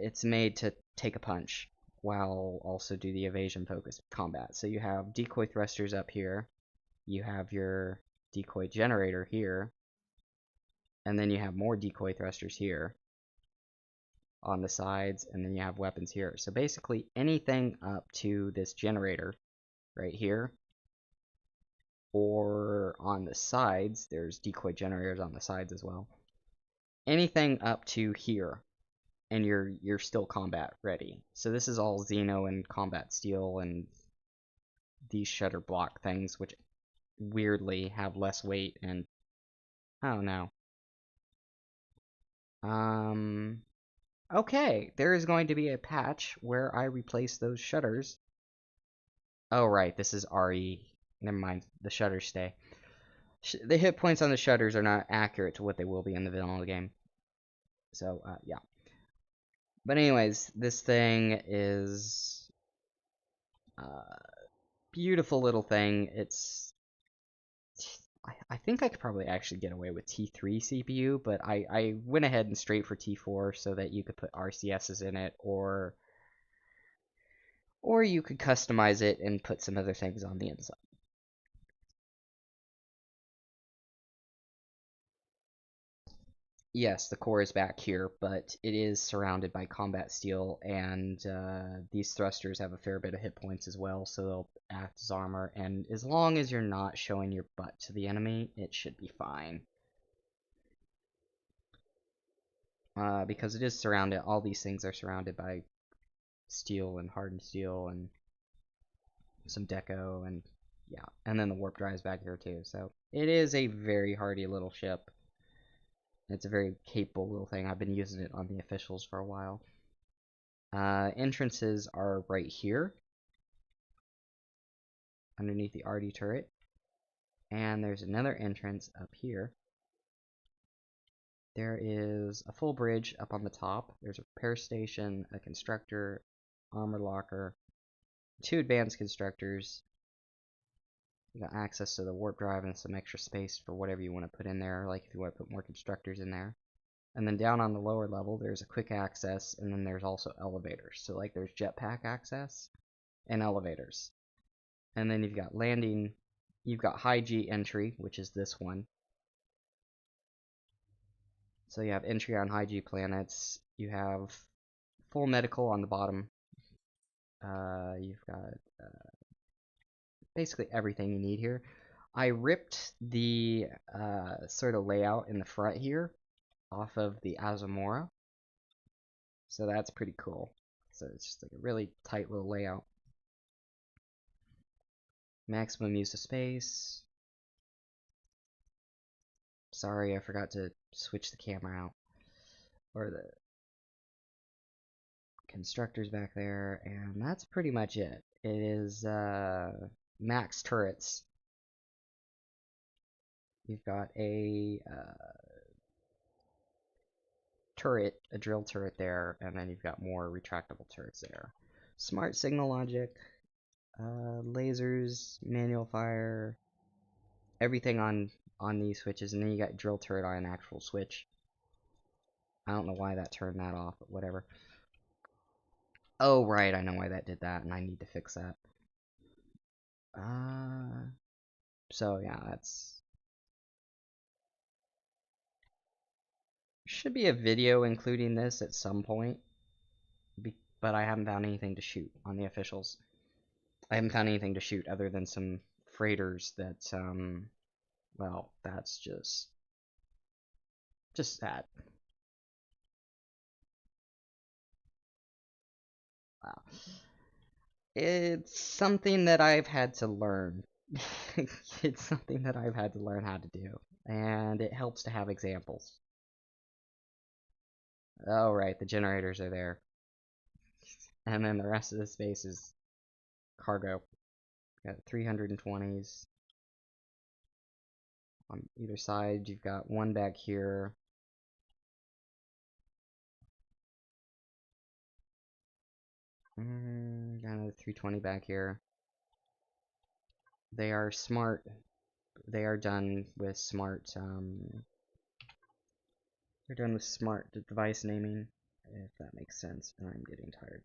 it's made to take a punch while also do the evasion focused combat. So you have decoy thrusters up here, you have your decoy generator here, and then you have more decoy thrusters here on the sides, and then you have weapons here. So basically anything up to this generator right here, or on the sides, there's decoy generators on the sides as well. Anything up to here, and you're still combat ready. So this is all Xeno and combat steel and these shutter block things, which weirdly have less weight and I don't know. Okay, there is going to be a patch where I replace those shutters. Oh right, this is RE. Never mind, the shutters stay. The hit points on the shutters are not accurate to what they will be in the vanilla game. So, yeah. But anyways, this thing is beautiful little thing. It's I think I could probably actually get away with T3 CPU, but I went ahead and straight for T4 so that you could put RCSs in it, or you could customize it and put some other things on the inside. Yes, the core is back here, but it is surrounded by combat steel, and these thrusters have a fair bit of hit points as well, so they'll act as armor, and as long as you're not showing your butt to the enemy, it should be fine. Because it is surrounded, all these things are surrounded by steel and hardened steel and some deco, and yeah, and then the warp drive's back here too. So it is a very hardy little ship. It's a very capable little thing. I've been using it on the officials for a while. Entrances are right here, underneath the RD turret. And there's another entrance up here. There is a full bridge up on the top. There's a repair station, a constructor, armor locker, 2 advanced constructors. You got access to the warp drive and some extra space for whatever you want to put in there, like if you want to put more constructors in there. And then down on the lower level, there's a quick access, and then there's also elevators. So like there's jetpack access and elevators. And then you've got landing, you've got high G entry, which is this one. So you have entry on high G planets, you have full medical on the bottom, you've got basically everything you need here. I ripped the sort of layout in the front here off of the Azamora, so that's pretty cool. So it's just like a really tight little layout. Maximum use of space. Sorry, I forgot to switch the camera out. Or the constructors back there, and that's pretty much it. It is max turrets. You've got a turret, a drill turret there, and then you've got more retractable turrets there. Smart signal logic, lasers, manual fire, everything on these switches, and then you got drill turret on an actual switch. I don't know why that turned that off, but whatever. Oh, right, I know why that did that, and I need to fix that. So yeah, that's... Should be a video including this at some point, but I haven't found anything to shoot on the officials. I haven't found anything to shoot other than some freighters that, well, that's just sad. Wow. It's something that I've had to learn. It's something that I've had to learn how to do, and it helps to have examples. Oh, right, the generators are there. And then the rest of the space is cargo. Got 320s on either side. You've got one back here. Got another 320 back here. They are smart. They are done with smart. They're done with smart device naming, if that makes sense. And I'm getting tired.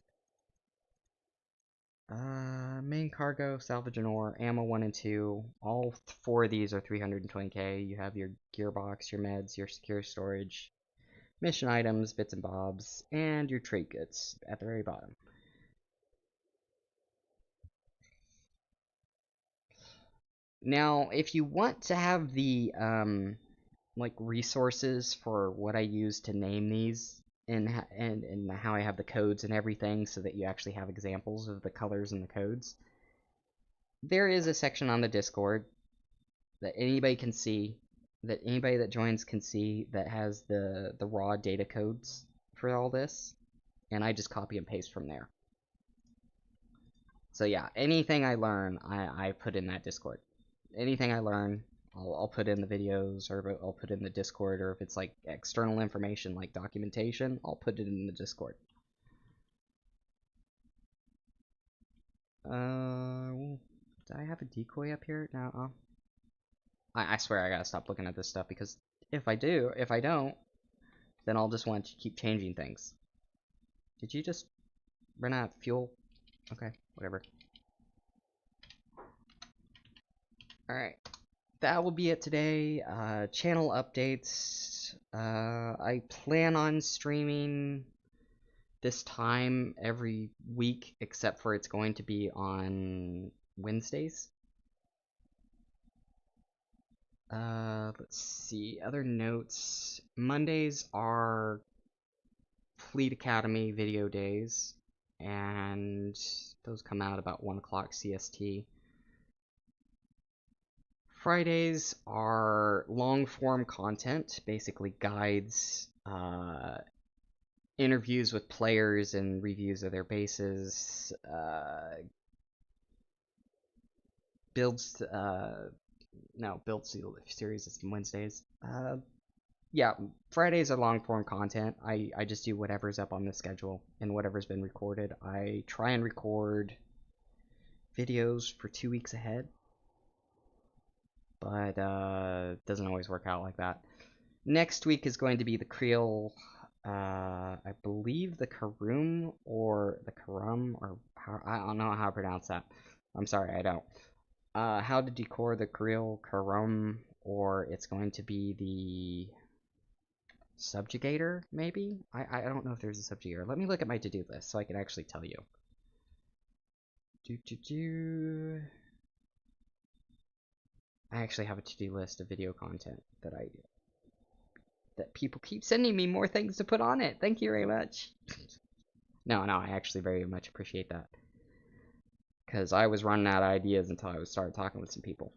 Main cargo, salvage and ore, ammo 1 and 2. All 4 of these are 320k. You have your gearbox, your meds, your secure storage, mission items, bits and bobs, and your trade goods at the very bottom. Now, if you want to have the like resources for what I use to name these, and how I have the codes and everything, so that you actually have examples of the colors and the codes, there is a section on the Discord that anybody can see, that anybody that joins can see, that has the raw data codes for all this, and I just copy and paste from there. So yeah, anything I learn, I put in that Discord. Anything I learn, I'll put in the videos, or I'll put in the Discord, or if it's like external information like documentation, I'll put it in the Discord. Do I have a decoy up here? No. I swear I gotta stop looking at this stuff, because if I don't, then I'll just want to keep changing things. Did you just run out of fuel? Okay, whatever. Alright. That will be it today. Channel updates. I plan on streaming this time every week, except for it's going to be on Wednesdays. Let's see. Other notes. Mondays are Fleet Academy video days. and those come out about 1 o'clock CST. Fridays are long-form content, basically guides, interviews with players and reviews of their bases, builds, build series is Wednesdays. Yeah, Fridays are long-form content. I just do whatever's up on the schedule and whatever's been recorded. I try and record videos for 2 weeks ahead, but doesn't always work out like that. Next week is going to be the Creel, I believe the Karum or the Karum, or how, I don't know how to pronounce that. I'm sorry, I don't. How to decor the Creel Karum, or it's going to be the Subjugator, maybe? I don't know if there's a Subjugator. Let me look at my to-do list so I can actually tell you. I actually have a to-do list of video content that people keep sending me more things to put on it. Thank you very much. No, I actually very much appreciate that. Because I was running out of ideas until I started talking with some people.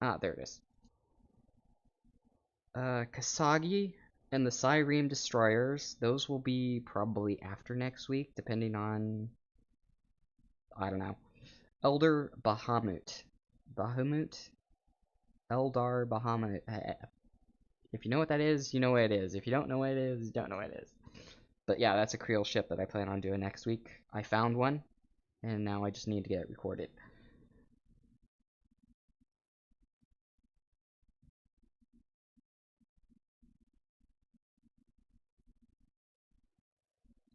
There it is. Kasagi and the Strream Destroyers. Those will be probably after next week, depending on... I don't know. Eldar Bahamut. Eldar Bahamut. If you know what that is, you know what it is. If you don't know what it is, you don't know what it is. But yeah, that's a Creel ship that I plan on doing next week. I found one, and now I just need to get it recorded.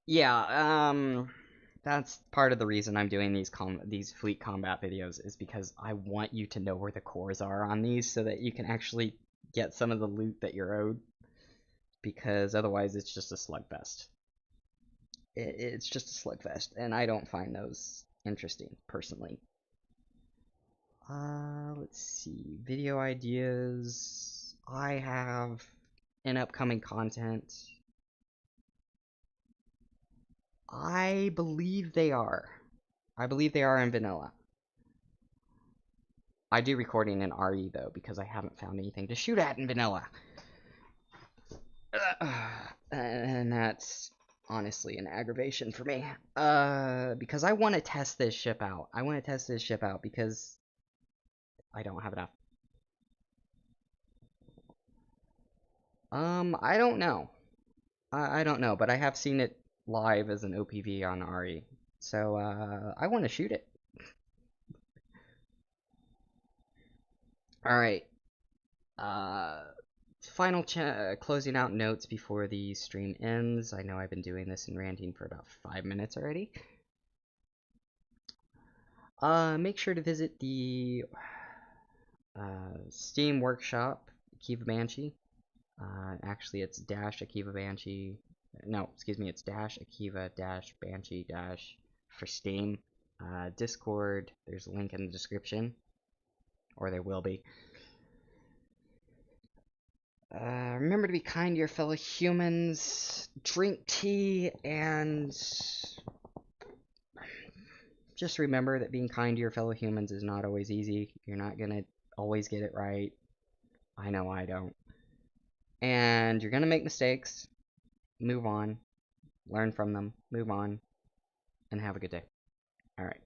Yeah, that's part of the reason I'm doing these fleet combat videos, is because I want you to know where the cores are on these so that you can actually get some of the loot that you're owed, because otherwise it's just a slugfest. It's just a slugfest, and I don't find those interesting, personally. Let's see. Video ideas. I have an upcoming content. I believe they are. I believe they are in vanilla. I do recording in RE though, because I haven't found anything to shoot at in vanilla. And that's honestly an aggravation for me. Because I want to test this ship out. I want to test this ship out because I don't have enough. I don't know. I don't know, but I have seen it live as an OPV on RE. So, I want to shoot it. Alright. Final closing out notes before the stream ends. I know I've been doing this and ranting for about 5 minutes already. Make sure to visit the Steam workshop, Akeva-Banshee. Actually, it's dash Akeva-Banshee. No, excuse me, it's dash Akeva dash Banshee dash for Steam. Discord, there's a link in the description, or there will be. Remember to be kind to your fellow humans, drink tea, and just remember that being kind to your fellow humans is not always easy. You're not gonna always get it right. I know I don't. And you're gonna make mistakes. Move on. Learn from them. Move on. And have a good day. Alright.